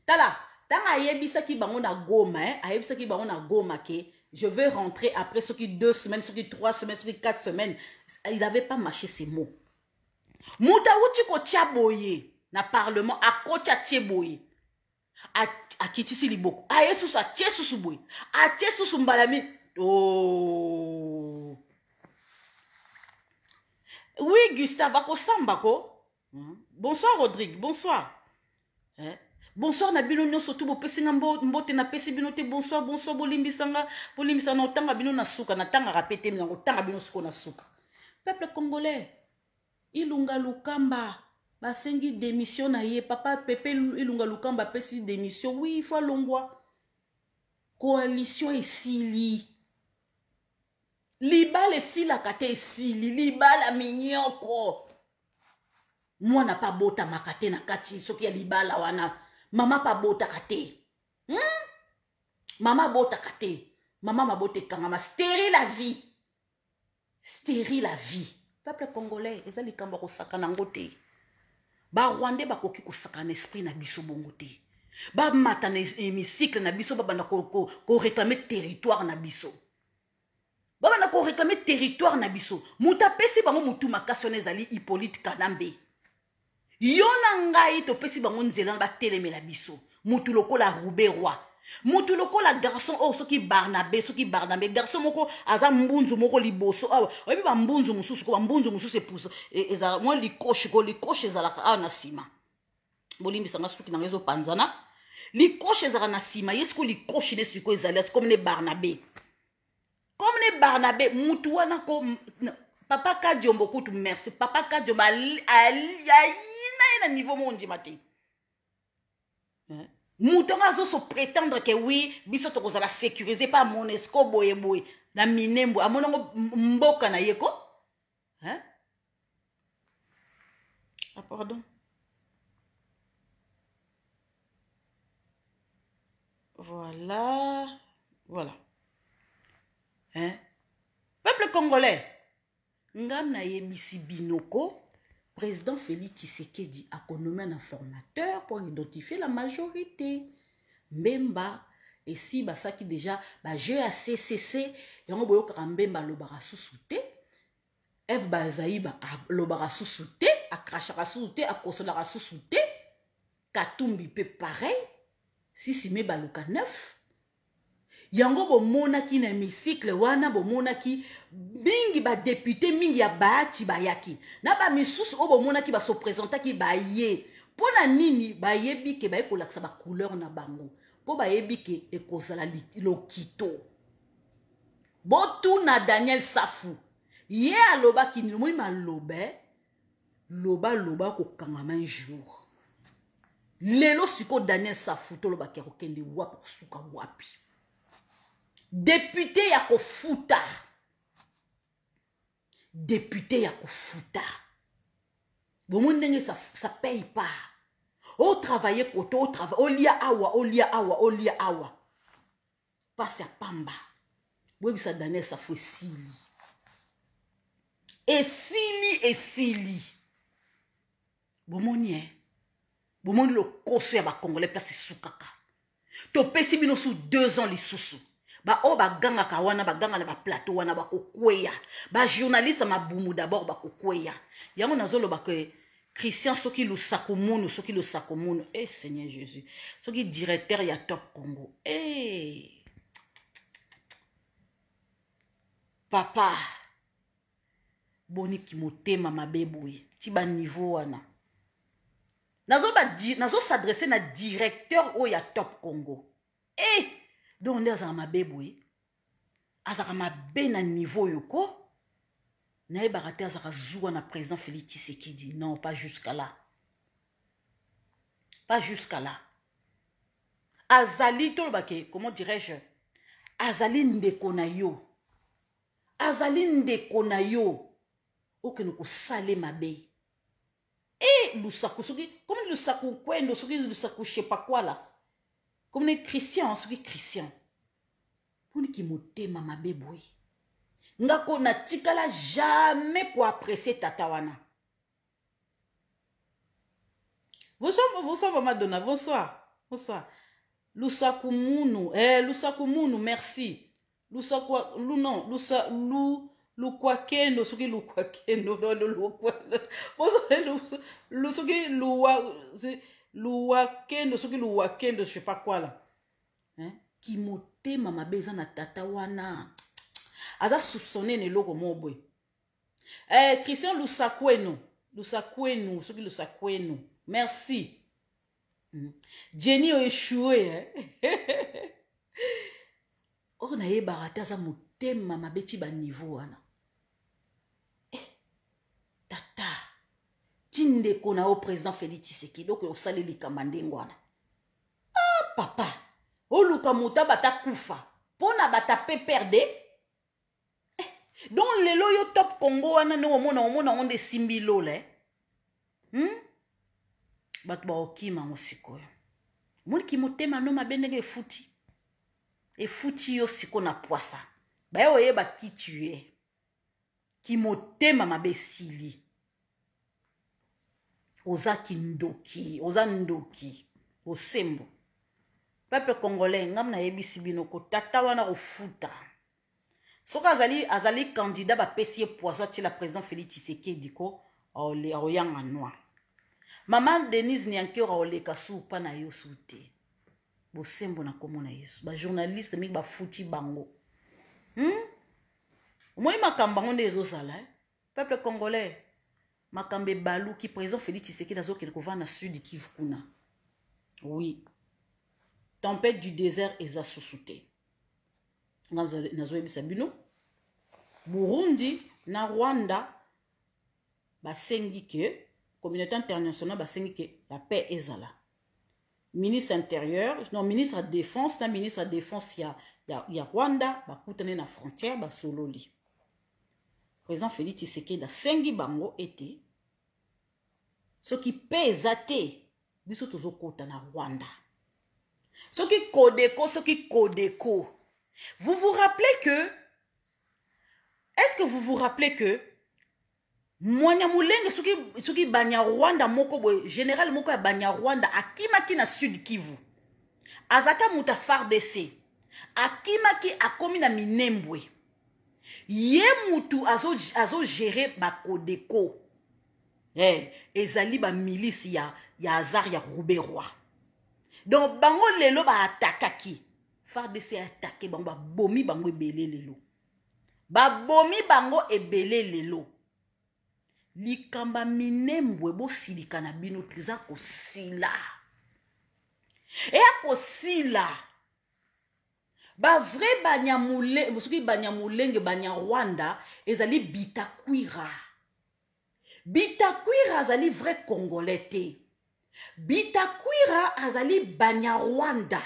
tala tanga yebisa ki bango na goma ayebisa ki bango na goma ke je vais rentrer après ce qui 2 semaines ce qui 3 semaines ce qui 4 semaines il n'avait pas mâché ses mots muta uti ko tiaboye na parlement a kocha tieboye a kitisi liboko a yesu sa tiesu boye a tiesu mbalami oh. Oui, Gustave, ako sambako. Bonsoir, Rodrigue. Bonsoir. Bonsoir, Nabino Nyo, surtout, bo pesinga mbote na pesi binote. Bonsoir, bolimbisanga. Bolimbisanga, otanga bino na suka. Na tanga rapete, mina otanga bino suko na suka. Peuple congolais, Ilunga Lukamba, basengi démission na ye. Papa, Pepe Ilunga Lukamba, pesi démission. Oui, il faut longwa. Coalition ici, Libala si la kate si libala minyoko. Moi na pas bota makate na kati soki ya libala wana. Mama pa bota kate. Mama bota kate. Mama mabote kangama stérile la vie. Stérile la vie. Peuple congolais, ezali kamba ko sakana ngote. Ba Rwandais ba koki ko sakana esprit na biso bongote. Ba matana hémicycle na biso ba banda ko réclamer territoire na biso. Baba na ko réclamer territoire na biso. Muta pesi bango mutu makasone zali Hippolyte Kanambe. Yona ngai to pesi bango nzela ba telemela biso. Mutu lokola Roubé Roi. Mutu loko la garçon oh soki Barnabé garçon moko aza mbunzu moko liboso ah oyebi ba mbunzu mususu ko ba mbunzu mususu pousse eza moi li coche ezalaka na sima bolimbi sanga suki na ngezo panzana li coche ezalaka na sima yesko li coche ne siko ezali comme les Barnabé mutu wana ko papa Kadiombo kutu merci papa Kadiombo na niveau mondi mate Moutonga zo prétendre que oui, biso to kozala sécurisé par Monesco boye na minembo amonango mboka na yeko. Hein? Ah pardon. Voilà. Hein? Peuple congolais. Ngam na yebisi binoko. Président Félix Tshisekedi a nommé un informateur pour identifier la majorité. Mbemba, et si ça qui déjà, GACCC, et on voit que Mbemba l'obara sous-souté, F Bazaïba l'obara sous-souté, a crachara sous-souté, a consolara sous-souté, Katumbi peut pareil, si me baluka 9. Yango bo mona ki na hémicycle wana bo mona ki bingi ba député mingi ya baati bayaki na ba misusu o bo mona ki ba so présenter ki ba ye pona nini ba yebi ke ba ekolakisa ba couleur na bango po ba yebi ke ekozala lokito botu na Daniel Safou ye aloba ki ni moi malobe loba ko kangama un jour lelo siko Daniel Safou to loba ke okende wa pour suka wapi. Député yako futa. Bon mon nenge ça paye pas. Au travailler côté au travail, au lia awa. Passe à Pamba. Oui ça Daniel ça fait sili. Et sili. Bon mon le koso ya ba congolais place soukaka. To pesi bino sous 2 ans li susu. Ba o ba ganga kawana ba ganga na ba plateau wana ba kokweya ba journaliste ma bumu d'abord ba kokweya yango nazolo ba ke Christian soki lu sakomunu Seigneur Jésus soki directeur ya Top Congo papa boni ki motema mabeboye ti ba niveau wana nazo s'adresser na directeur o ya Top Congo donc on est à ma bébé azaka mabe na niveau yoko na ebarate azaka zuwa na président Félix Tshisekedi non pas jusqu'à là azali to bake comment dirais-je azali ndeko na yo okeno ko sale mabe lusaku soki comme lusaku kwendo soki lusaku je sais pas quoi là. Comme les Christians, ceux qui Christians. Pour qui motema mabeboui. Ngako na tikala jamais ko apprécier tatawana. Bonsoir Madonna, bonsoir. Lusaku munu, merci. Lukwakendo, soki lukwakendo, luwakendo, je sais pas quoi là. Hein? Qui moté mama beza na tata wana. Aza soupçonné ne logo mobwe. Christian Lusakwenu, soki Lusakwenu. Merci. Jenny a échoué. On a eu barata za moté mama beti ba niveau wana. Tata. Tinde kona au président Félix Tshisekedi donc au salé li kamandengwana. Papa, o luka muta bata kufa. Pona bata pe perde. Donc le loyo Top Congo wana no omona on de simbilo le. Bat ba okima musiko. Muli ki motema no mabenege futi. E futi yo siko na poisa. Ba yo yeba ki tu es. Ki motema mabesili. Oza kindoki, oza ndoki, osembo. Peuple congolais, ngam na yebisi binoko, tata wana ofuta. Soka azali candidat ba pesiye poison ti la président Félix Tshisekedi ko oyanga noa. Maman Denise Nyankero oleka sou pa na yo soute. bosembo na komona yesu ba journaliste mi ba futi bango moi makambo bango nde ezosala peuple congolais makambe balu qui président Félix Tshisekedi azokende kovanda na sud Kivu kuna oui tempête du désert eza susu te nazoyebisa bino Burundi na Rwanda basengi ke communauté internationale basengi ke la paix ezala ministre intérieur non ministre de défense na ministre de défense ya Rwanda bakutane na frontière basololi président Félix Tshisekedi asengi bango ete soki peza te biso tozokota na Rwanda soki Codeco vous vous rappelez que est-ce que vous vous rappelez que Mwanyamulenge soki banya Rwanda moko boy général moko ya banya Rwanda akimaki na sud Kivu azaka muta FARDC akimaki akomi na Minembwe ye mutu azo gérer ba Codeco ezali ba milice ya Azar ya Ruberwa donc bango lelo ba atakaki FARDC attaqué bango ba bomi bango ebele lelo ba bomi bango ebele lelo likamba Minembwe bo silika na bino triza kosila e akosila ba vrai banyamule musuki banyamulenge banyarwanda ezali Bitakwira azali vrai congolais te Bitakwira azali banyarwanda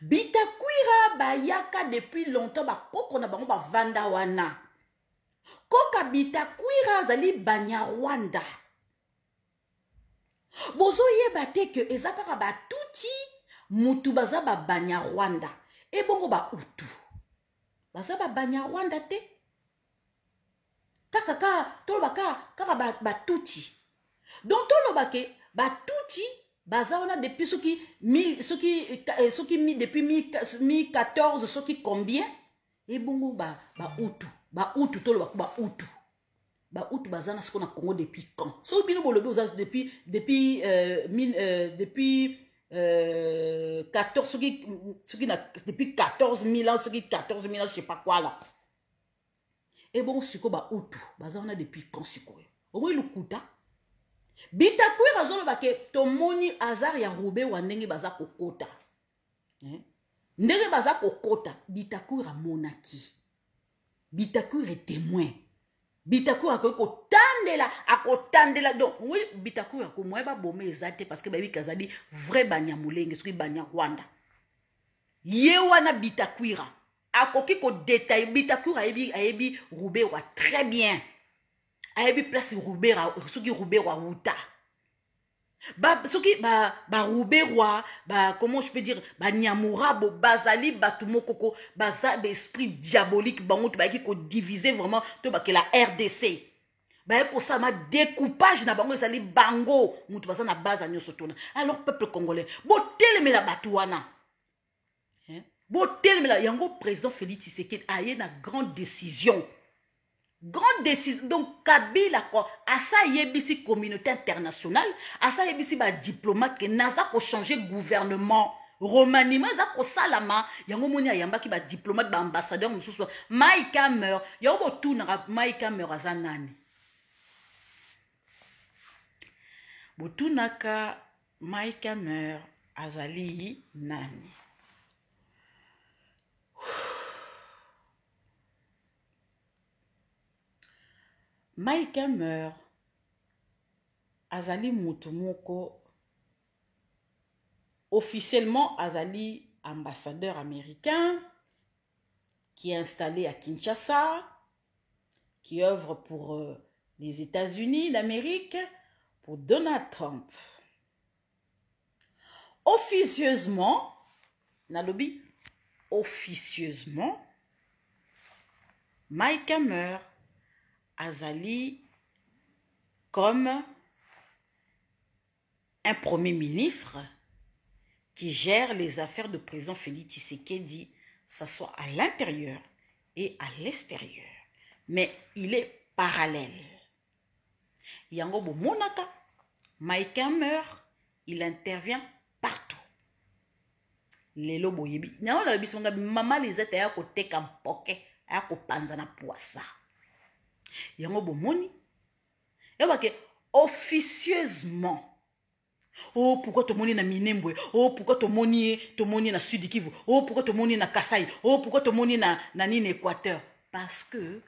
Bitakwira bayaka depuis longtemps bakoko na bango bavanda wana koka Bitakwira azali banyarwanda bozo yeba te ke ezakaka batuti mutu baza ba banyarwanda e bongo ba utu baza ba banyarwanda te kaka batuti donc tolobake batuti baza wana depuis depuis 2014 soki combien e bongo ba utu tolobaka ba utu baza na siko na Congo depuis quand so bino bolobi oza depuis 14 soki na depuis 14 000 ans soki 14 000 ans je sais pas quoi là et bon siko ba utu baza wana depuis quand siko omo ilukuta Bitakwira azoloba ke tomoni Azar ya Rube wa ndenge baza kokota ndenge baza kokota Bitakwira monaki Bitakwira témoin Bitakwira akotandela donc oui Bitakwira ko moyeba bomé ezate parce que babi kazadi vrai banyamulenge soki banya Rwanda ye wana Bitakwira akoki ko détail Bitakwira ayebi Rube wa très bien ayebi place Rubera soki Rubera wuta soki Rubera comment je peux dire Nyamura bazali batumokoko baza esprit diabolique bango to baki ko diviser vraiment to baki la RDC ko ça ma découpage na bango ezali bango mutu baza na base nyoso tona alors peuple congolais bo telemela batuana bo telemela yango président Félix Tshisekedi aye na grande décision donc Kabila quoi asa yebisi communauté internationale asa yebisi ba diplomate que naza ko changer gouvernement remaniement za ko salama yango moni ayambaki ba diplomate ba ambassadeur mususu Mike Hammer yango tuna Mike Hammer azanani botunaka Mike Hammer azali nani Mike Hammer azali mutumoko officiellement azali ambassadeur américain qui est installé à Kinshasa, qui œuvre pour les États-Unis d'Amérique, pour Donald Trump. Officieusement, nalobi, officieusement, Mike Hammer azali comme un premier ministre qui gère les affaires de président Félix Tshisekedi, ça soit à l'intérieur et à l'extérieur. Mais il est parallèle. Yango bo monaka, Mike Hammer, il intervient partout. lelo boyebi nyango na biso ngabi mama Lisette ya ko teka mpoke ya ko panza na poissa yango bomoni eba ke officieusement. Oh, pourquoi tout le monde est na Minembwe? Oh, pourquoi tout le monde est na Sud Kivu? Oh, pourquoi tout le monde est na Kasaï? Oh, pourquoi tout le monde est na Nine Équateur? Parce que,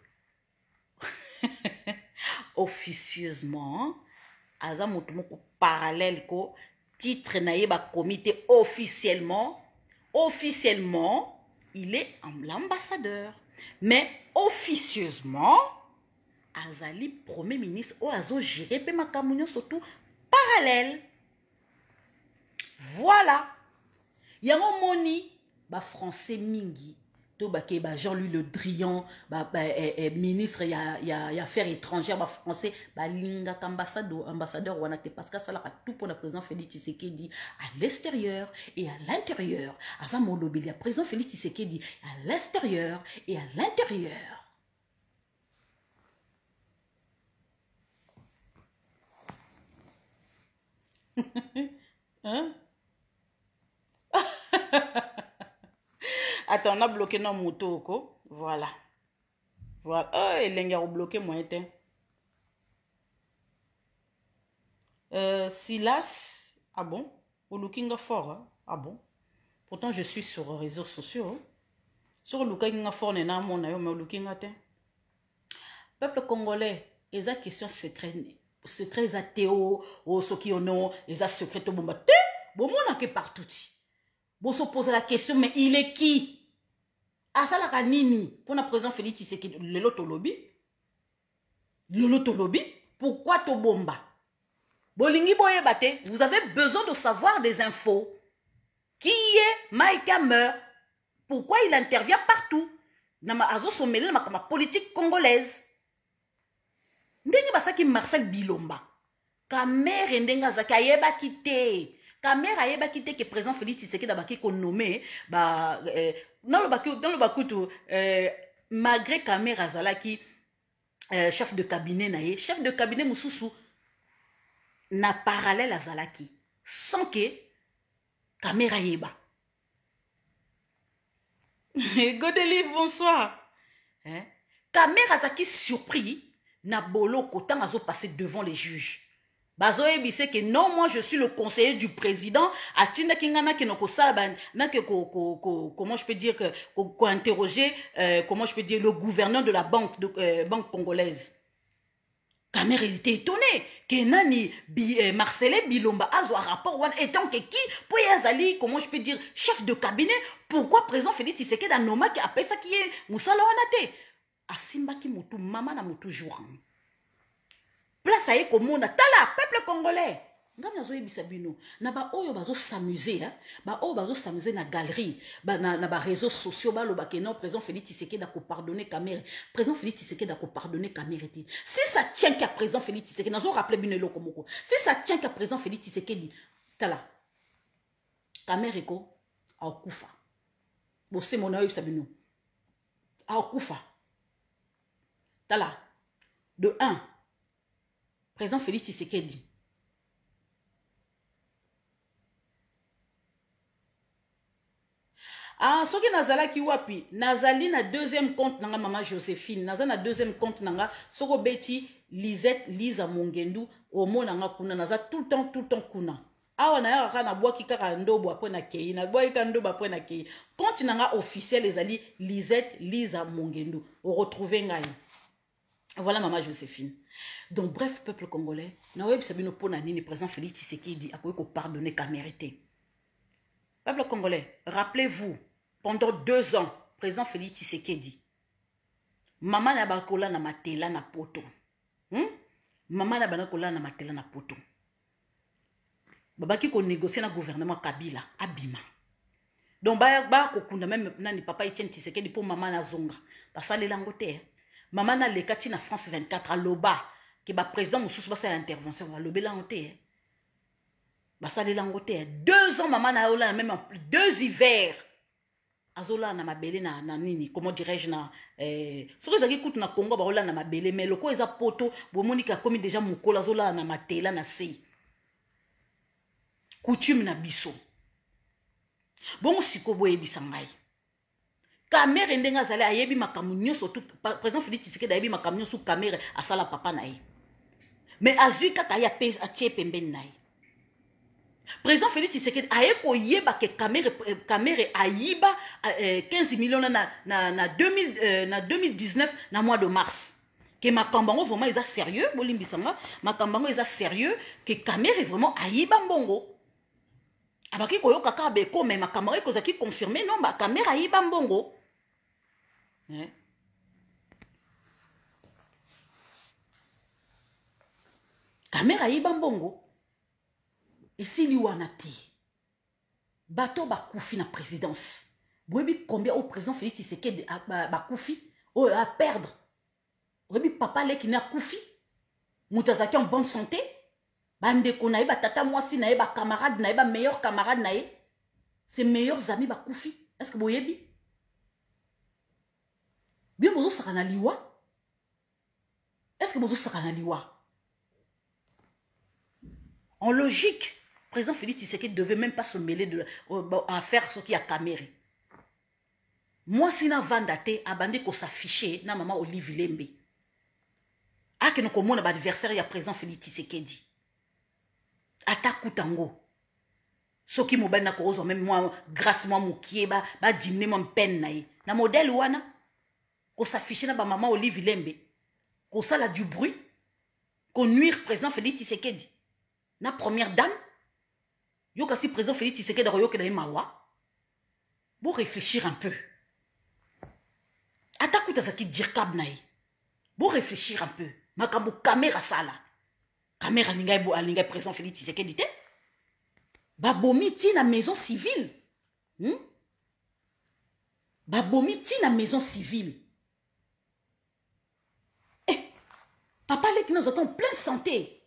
officieusement, aza motomoko parallèle ko titre na yeba comité officiellement, il est l'ambassadeur. Mais officieusement, azali premier ministre o azo gérer pe makamunyo surtout parallèle. Voilà. Yango moni ba français mingi to ba ke ba Jean-Louis Le Drian ministre ya affaires étrangères ba français ba linga ambassadeur wana te parce que ça la tout pour le président Félix Tshisekedi à l'extérieur et à l'intérieur. Asa molobi ya président Félix Tshisekedi à l'extérieur et à l'intérieur. Hein? Attends, on a bloqué nos motos, quoi. Voilà. Voilà. Oh, il y a bloqué moi. Silas. Ah bon? Ou looking fort, hein? Ah bon? Pourtant, je suis sur les réseaux sociaux. Hein? Sur looking fort, on est là, mon aïe, mais looking at. Peuple congolais, ils ont question secret. Secret athéo, ou ceux qui ont les secrets au bomba. Bon, mon a que partout. Bon, se poser la question, mais il est qui? Asala kanini pour le président Félix Tshisekedi le lotolobi? Pourquoi to bomba? Bolingi boye bate, vous avez besoin de savoir des infos. Qui est Mike Hammer? Pourquoi il intervient partout? Nama azo sommelé ma politique congolaise. Ndenge basaki Marcel Bilomba. Kamere ndenga zaka yeba kite. Kamere ayeba kite que président Félix Tshisekedi abaki ko nommé ba dans le bakutu malgré Kamere azalaki chef de cabinet naye, chef de cabinet mususu na parallèle azalaki sans que Kamere ayeba. Godelive, bonsoir. Hein? Kamere azaki surpris na boloko tant azo passer devant les juges. Bazo ebise que non, moi je suis le conseiller du président. Atinda kingana ki noko sala na ke comment je peux dire que ko interroger comment je peux dire le gouverneur de la banque banque congolaise. Kamere il était étonné que nani Marcelin Bilomba azo un rapport wan étant que qui pour yazali comment je peux dire chef de cabinet pourquoi président Félix Tshisekedi da noma ki appelle ça qui est musala wana te asimba ki mutu mama na mutu jour. Place à comme tala peuple congolais. Ngam nazo yebisa bino na ba oyo bazo s'amuser hein ba oyo bazo s'amuser na galerie na ba réseaux sociaux ba lo ba que non président Félix Tshisekedi da ko pardonner Kamere président Félix Tshisekedi da ko pardonner Kamere. Si ça tient qu'à président Félix Tshisekedi nazo rappeler bino loko moko si ça tient qu'à président Félix Tshisekedi tala Kamere ko a okufa bo c'est mon oyo yebisa bino a okufa tala de 1 président Félix Tshisekedi. Ah, ce qui nazala ki wapi, nazali na deuxième compte nanga maman Joséphine, nazali na deuxième compte nanga, soko beti Lisette Lisa Mongendu, omo nanga kuna, nazali tout le temps kuna. Awa na yaka na boaki kaka ndobo apre na kei, na boaki kaka ndobo apre na kei. Compte nanga officiel ezali Lisette Lisa Mongendu, o retrouver ngai. Voilà maman Joséphine. Donc bref, peuple congolais, na web sabino pona nini président Félix Tshisekedi a ko pardonner Kamere. Peuple congolais, rappelez-vous, pendant 2 ans, président Félix Tshisekedi, maman na bakola na matela na poto. Maman na bakola na matela na poto. Babaki ko négocier na gouvernement Kabila, abima. Donc ba ko kunda même nani papa Etienne Tshisekedi pour maman na zonga. Basale langote. Maman na lekati na France 24 à Loba, qui ba président Moussous ba sa intervention à Lobela honte. Basale langote. 2 ans maman na ola même 2 hivers. Azola na mabele na nini, comment dirais-je na soki zaki kutu na Congo ba ola na mabele mais loko eza poto bo monika komi déjà mukola azola na matela na sei. Coutume na biso. Bon siko boye bisangai. Kamere ndenga zale ayebi makamunyo surtout président Félix Tshisekedi ayebi makamunyo sous kamere asala papa na ye. Mais azui kaka ya pe atie pembeni na ye. Président Félix Tshisekedi aye ko yeba ke kamere ayiba 15 millions na 2019 na mois de mars. Que makambango vraiment ils a sérieux, bolimbisanga, makambango ils a sérieux que kamere vraiment ayiba mbongo. Abaki koyo kaka beko mais makambango ko zaki confirmer non ba kamere ayiba mbongo. Kamera ayiba mbongo. Et si lui wana te bato bakufi na présidence boyebi combien au président Félix Tshisekedi bakufi o à perdre boyebi papa leki na kufi mutazaki en bonne santé bande ko na ye tata mwasi na ye ba camarade na ye ba meilleur camarade na ye ses meilleurs amis bakufi. Est-ce que boyebi bien bozo sakana liwa? Est-ce que bozo sakana liwa? En logique, le président Félix Tshisekedi ne devait même pas se mêler à faire ce qui a Kamere. Moi, si na vandate, abandé ko s'afficher, na maman Olive Lembe. A que nous commons l'adversaire, il y a président Félix Tshisekedi. Attaque tango. Ce qui m'a na cause même moi, grâce moi, moukié, ba dîner mon peine naï. Na modèle ouana, ko s'afficher na ba maman Olive Lembe. Ko ça la du bruit, ko nuire président Félix Tshisekedi. Na première dame, yo kasi président Félix Tshisekedi royo ke na mawa. Bon réfléchir un peu. Attaque ta zaki dirkab naï. Bon réfléchir un peu. Makambo caméra sala. Caméra lingay président Félix Tshisekedi te. Babomi ti na maison civile. Babomi ti na maison civile. Eh, papa leki nous en pleine santé.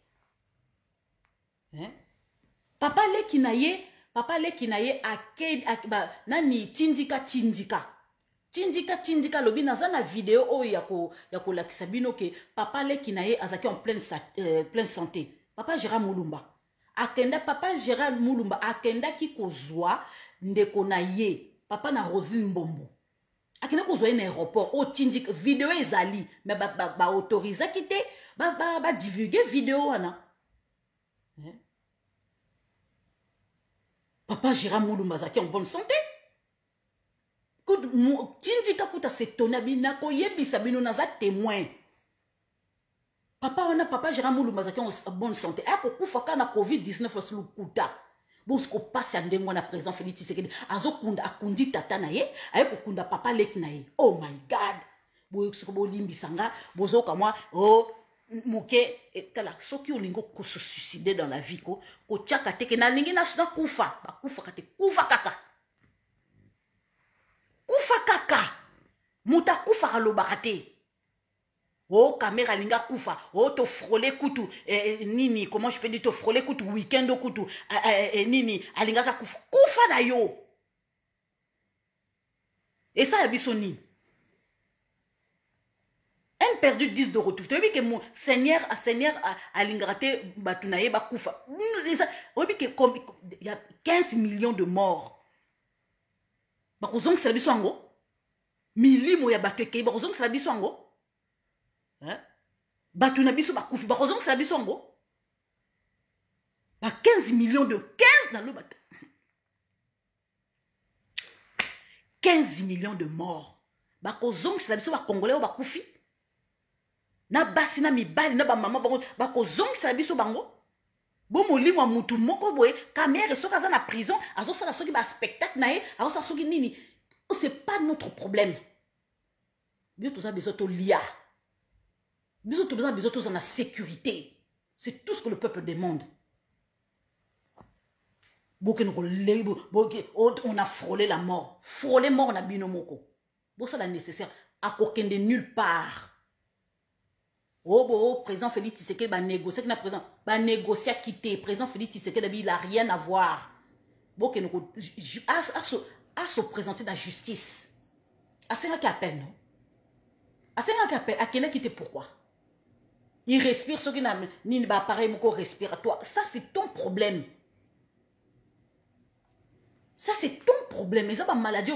Papa leki na ye nani tindika lobi nazana vidéo o yako lakisa bino ke papa leki na ye azaki en pleine santé. Papa Gérard Mulumba akenda ki kozwa ndeko na ye papa na Roselyne Mbombo akenda kozwa na aéroport o tindika vidéo ezali mais ba autoriser ki te ba divulguer vidéo wana. Papa Gérard Mulumba azaki en bonne santé. Tindika kuta s'étonner bina ko yebisa bino naza témoin. Papa Gérard Mulumba azaki en bonne santé. Ako kufa na COVID-19 sulu kuta. Bon ce ko passe ndengo na président Félix Tshisekedi azokunda akundi tata na ye, ayeko kunda papa leki na ye. Oh my god. Bo siko bo limbisanga, bozoka moi oh Mouké, tala, ceux qui ont se suicider dans la vie, ko tchaka teke na lingi na kufa, ba kufa kate, kufa kaka. Kufa kaka. Muta kufa kalobarate. Oh, caméra linga kufa. Oh, to frôler kutu. Nini, comment je peux dire to frôler kutu, week-end kutu. Nini, alinga ka kufa. Kufa na yo. Et ça, la bisoni. Un perdu 10 de retour. Tu vois que mon Seigneur a l'ingraté batunaye bakoufa. Il y a 15 millions de morts. Bakozong c'est la biswango. Milimo ya bateke bakozong c'est la biswango. Hein? Batuna biso bakoufi bakozong c'est la biswango. Ba 15 millions de 15 dans le bat. 15 millions de morts. Bakozong c'est la biso ba congolais ou bakoufi. Na basi na mibali na ba mama ba ko zongisa biso bango bo molimo mutu moko boye kamere soka za na prison azo sala soki ba spectacle na ye azo sala soki nini. C'est pas notre problème. Bio tout ça besoin to lia. Bio tout besoin to na sécurité. C'est tout ce que le peuple demande. On a frôlé la mort. Frôlé mort na binomoko. Bon ça la nécessaire à qu'aucun de nulle part. Oh, président Félix Tshisekedi va négocier avec le président. Va négocier à quitter. Président Félix Tshisekedi, il n'a rien à voir. Bon, à se présenter dans la justice. À ce qui appelle, non? À ce qui appelle, à qui n'a quitté pourquoi? Il respire ce qui n'a ni appareil respiratoire. Ça, c'est ton problème. Ça, c'est ton problème. Mais ça, c'est maladie.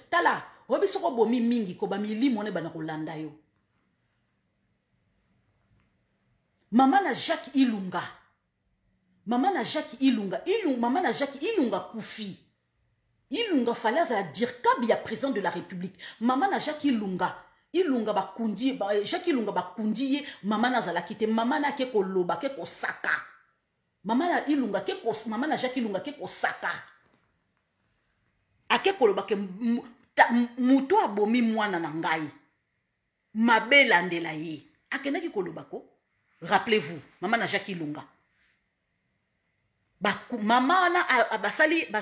Tala, obi soko bomi mingi, ko ba mili mone ba na kolanda yo. Maman na Jacques Ilunga. Maman na Jacques Ilunga. Maman na Jacques Ilunga Koufi. Ilunga fallait à dire kabia président de la République. Maman na Jacques Ilunga. Ilunga ba kundi, Jacques Ilunga ba kundi, maman na zala kite, maman na ke ko loba, ke ko saka. Maman na Ilunga ke ko, maman na Jacques Ilunga ke ko saka. Ake ko loba ke muto abomi mwana na ngai. Mabe landela ye. Ake na ki ko loba ko? Rappelez-vous, maman na Jacques Ilunga. Maman na basali ba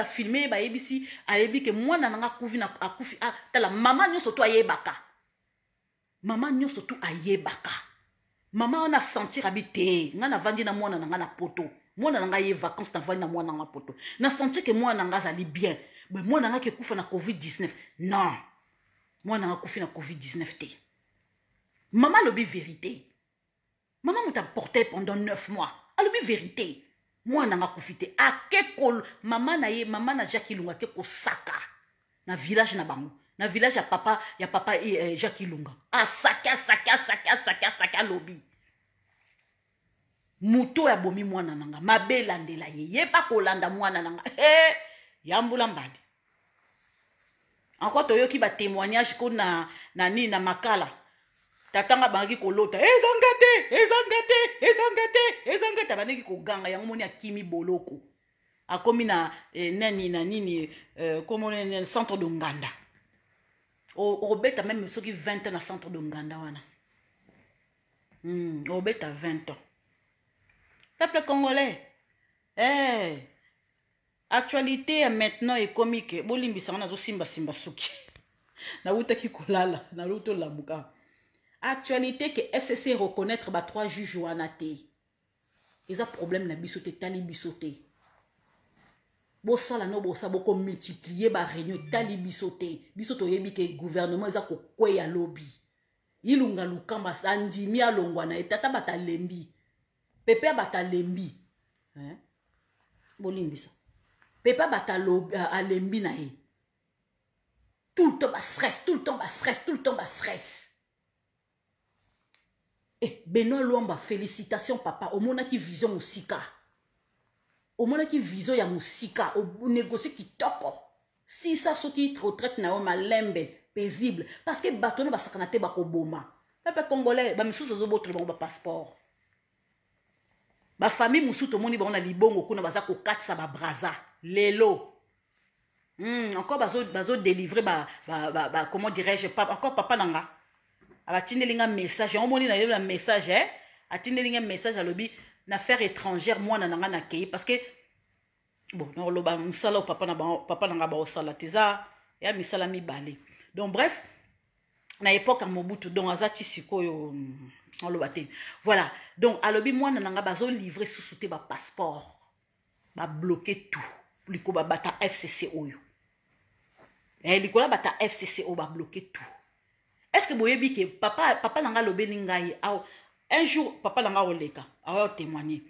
filmer ba ebisi alebi ke mwana nanga kufi na akufi tala maman nyo soto ayebaka. Maman nyo soto ayebaka. Maman na sentir habité, nga na vandi na mwana nanga na poto. Mwana nanga ye vacances na vandi na mwana nanga poto. Na sentir ke mwana nanga zali bien. Mais mwana nanga ke kufa na COVID-19. Non. Mwana nanga kufi na COVID-19 te. Maman lobi vérité. Maman m'a porté pendant 9 mois. Alobi vérité. Moi nanga kufite akekol maman na Jacques Ilunga ke ko saka na village na bango na village ya papa Jacques Ilunga saka lobby muto ya bomi mwana nanga mabela ndela ye pa kolanda mwana nanga yambula mbadi encore toyoki ba témoignage ko na makala tatanga bangi kolota ezangate baneki koganga yango moni akimi boloko akomi na nini comme on centre de Nganda obeta même soki 20 ans na centre de Nganda wana obeta 20 ans peuple congolais actualité maintenant est comique bolimbisa na zo simba suki na utaki kolala na luto lamuka. Actualité que FCC reconnaître ba 3 juges wanate. Ils ont problème na bisoté tali bisoté. Bo sala no bo sa boko multiplier ba réunion tali bisoté. Bisoto yebi ke gouvernement za ko kweya lobby. Ilunga lukamba sandimi alongwa na etata batalembi. Pepe batalembi. Hein? Bolimbisa. Pepe batalobi alembi na e. Tout le temps ba stress, tout le temps ba stress. Benoît Luamba, félicitations papa. Au monde qui vision musika. Au monde qui vision ya musika. Au négocier qui toko. Si ça ce qui retraite na oma lembe paisible. Parce que bâtonne ba sakanate ba koboma. Peuple congolais ba misusu zo botre ba passeport. Ba famille musuto moni ba on a libongo kuna baza ko katsa ba braza. Lelo. Encore bazo délivrer comment dirais-je pas encore papa nanga. Abatindelinga message on moni na message atindelinga message à lobby n'affaire étrangère moi nanga na kei parce que bon no loba musala papa nanga ba osala teza ya misala mi balé donc bref na époque à Mobutu donc azati sikoyo on loba te voilà donc à lobby moi nanga bazo livrer sous-souté ba passeport ba bloquer tout liko ba bata FCC oyo likola bata FCC o ba bloquer tout. Est-ce que vous voyez que papa langa lobe ningai un jour papa langa oleka a témoigné.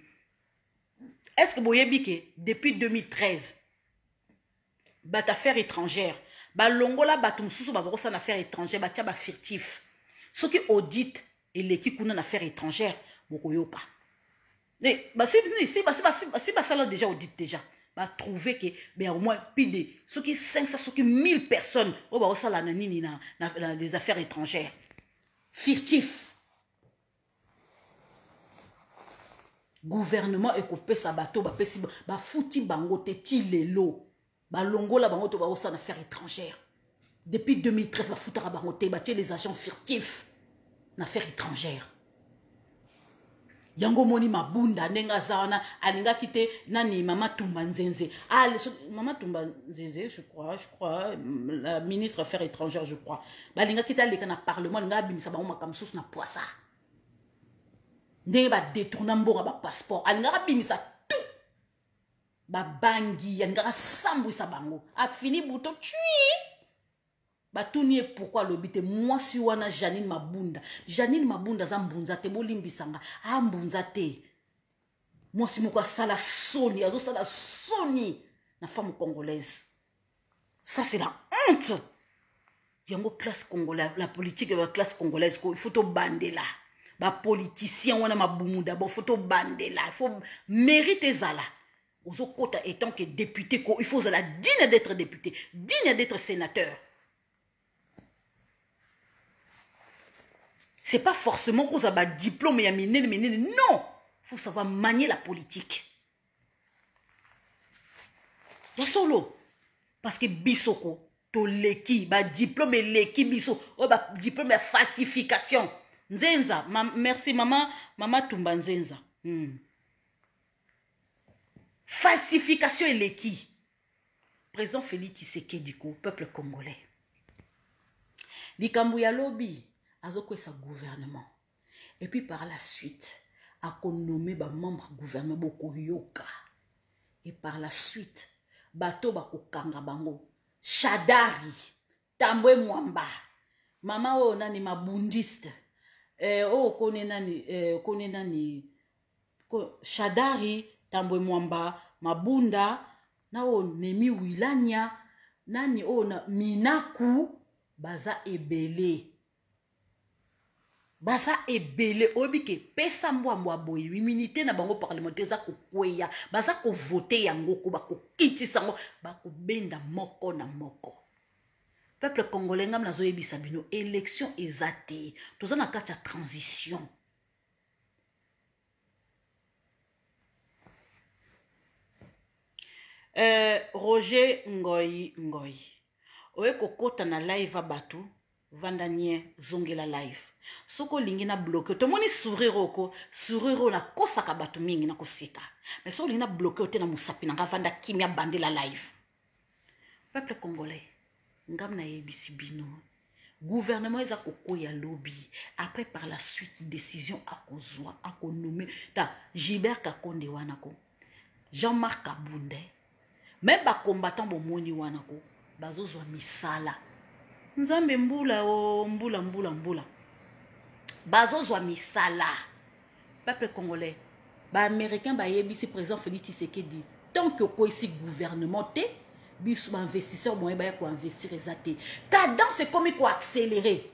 Est-ce que vous voyez que depuis 2013 bat affaire étrangère ba longola batum susu ba bosa na affaire étrangère ba tia ba furtif. Ce qui audite et l'équipe kuna na affaire étrangère bokoyoka. Mais ba si ça déjà audite déjà. Va trouver que ben au moins plus de ceux qui 500 ceux qui 1000 personnes au ba osala na nini na des affaires étrangères furtif gouvernement ekopé sa bateau ba pesi ba futi bango te ti lelo ba longola bango to ba osala affaires étrangères depuis 2013 ba futara bango te ba tie les agents furtifs na affaires étrangères. Yango moni mabunda nenga zawana alinga kite nani mama Tumba Nzenze. Mama Tumba Nzenze je crois la ministre affaires étrangères je crois. Ba linga kite aleka na parlement nga bimisa ba ma kamsus na poisa. Ndenge ba détourna mbonga ba passeport alinga bimisa tout. Ba bangi yanga sambu sa bango. A fini buto tui. Batuni pourquoi l'obité moi si wana Janine Mabunda za mbunza te bolimbisanga a mbunza te moi si moko sala soni azo sala soni la femme congolaise. Ça, c'est la honte. Il y a une classe congolaise, la politique de la classe congolaise, il faut tout bander là. Les politiciens, on a ma boumou d'abord, il faut tout bander là. Il faut mériter ça là. Aux autres, étant que député, il faut la digne d'être député, digne d'être sénateur. C'est pas forcément qu'on a un diplôme et un minel, non. Il faut savoir manier la politique. Il y a solo. Parce que bisoko, to leki, ba diplôme et leki biso, ba diplôme et falsification. Nzenza, merci maman Tumba Nzenza. Falsification et leki. Président Félix Tshisekedi, peuple congolais. Likambu ya lobby, azoko sa gouvernement. Et puis par la suite, a nommé ba membre gouvernement boko yoka. Et par la suite, bato bako kanga bango. Shadari, Tambwe Mwamba. Mama o nani mabundiste. Kone nani Shadari, Tambwe Mwamba, Mabunda, na o Nemi Wilania, nani o na Minaku, baza ebele. Baza ebele, obike, pesa mwa boye, 8 minutes na bango parlementaire za kukweya, baza ko vote yango, bako kitisa ngo, bako benda moko na moko. Peuple congolais ngam nazo yebisa bino, élection ezate, toza na kati ya transition. Roger Ngoyi. Oye kokota na live abatu, vandanie zongela live. Soko lingi na bloqué. To moni sourire oko, sourire na kosaka batu mingi na koseka. Mais soko lingi na bloqué ote na musapi na vanda kimia bande la live. Peuple congolais, ngam na yebisi bino. Gouvernement eza koko ya lobby. Après par la suite décision akozwa, akonome ta Gilbert Kakonde wanako. Jean-Marc Kabunde. Même ba combattant bo moni wanako, bazozwa misala. Nzambe mbula o mbula. Bazozwa misala. Peuple congolais, ba américain ba yebisi président Félix Tshisekedi. Tant que quoi ici gouvernement té, biso ba investisseur moyen ba ko investir ezate. Cadence c'est comme quoi accélérer.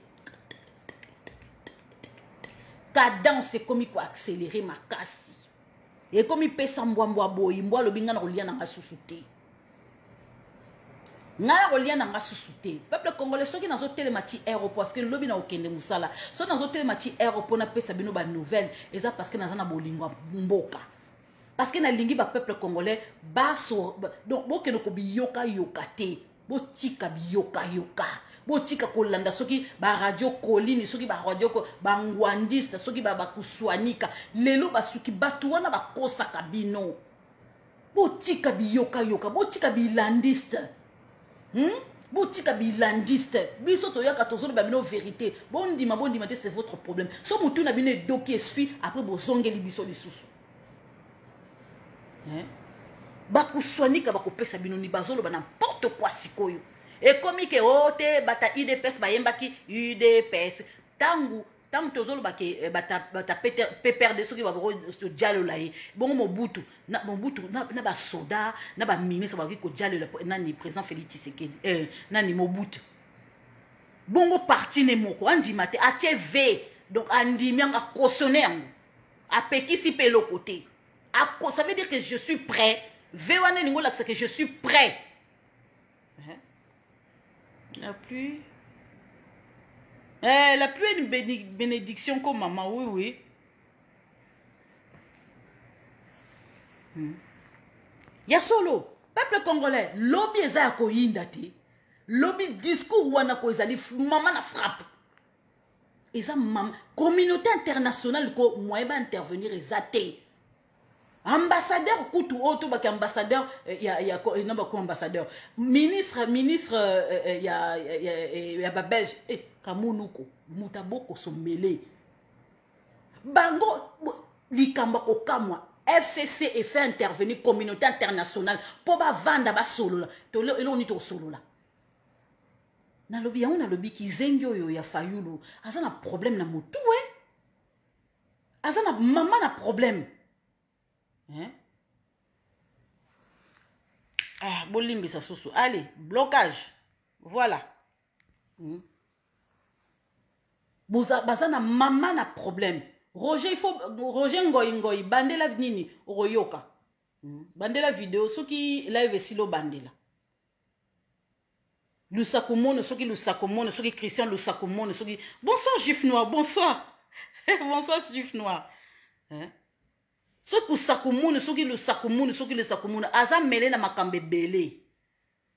Cadence c'est comme quoi accélérer makasi. Et comme il pesa mbwa boy, mbwa lobinga na kolia na ngasusuté. Ngala kolia na ngasusuté. Peuple congolais soki nazo télémati aéroport parce que lobi na okende musala. So nazo télémati aéroport na pesa bino ba nouvelle, eza parce que nazana bolingwa mboka. Parce que na lingi ba peuple congolais ba so donc boke no ko biyoka yokate. Bo tika biyoka yoka. Botika kolanda soki ba radio kolini soki ba radio ko bangwandiste soki ba kuswanika lelo basuki batu wana bakosa kabino botika biyoka yoka botika bilandiste botika bilandiste biso to yaka tozolo ba bino vérité bondima c'est votre problème so mutu na bino doki esui après bozongeli biso lisusu bakuswanika bakopesa bino ni bazolo ba n'importe quoi sikoyo. Et comme que ote bata IDPS bayembaki UDPS tangu tozolo bake bata PPRD soki ba ko dialo la ye bongo Mobutu na ba soda na ba ministre ba ko dialo nani président Félix Tshisekedi nani Mobutu bongo parti ne moko andimate ATV donc andimi anga cautionner yango apekisi pe le côté ça veut dire que je suis prêt vewane ningo la que je suis prêt. La pluie. La pluie est une bénédiction comme maman, oui. Ya solo, peuple congolais, lobby eza ko yindate. Lobby discours wana ko ezali maman na frappe. Eza maman, communauté internationale ko moyen intervenir ezate. Ambassadeur Koutou Oto baki ambassadeur non bako ambassadeur ministre ya ba belge kamunuko mutaboko sommelé bango likamba okamwa FCC et fait intervenir communauté internationale pour ba vanda ba solo la to elo ni to solo la na lobi on a lobi ki zengyo yo ya fayulu azana problème na mutu azana maman na problème. Ah, bolimbi ça soso. Allez, blocage. Voilà. Baza na maman na problème. Roger, il faut Roger ngoy bandela nini oroyoka. Bandela vidéo soki live silo bandela. Lusakumono soki Lusakumono soki Christian Lusakumono soki bonsoir juif noir, bonsoir. Bonsoir juif noir. Hein? Soki Lusakumono soki Lusakumono aza mêlé na makambe belé.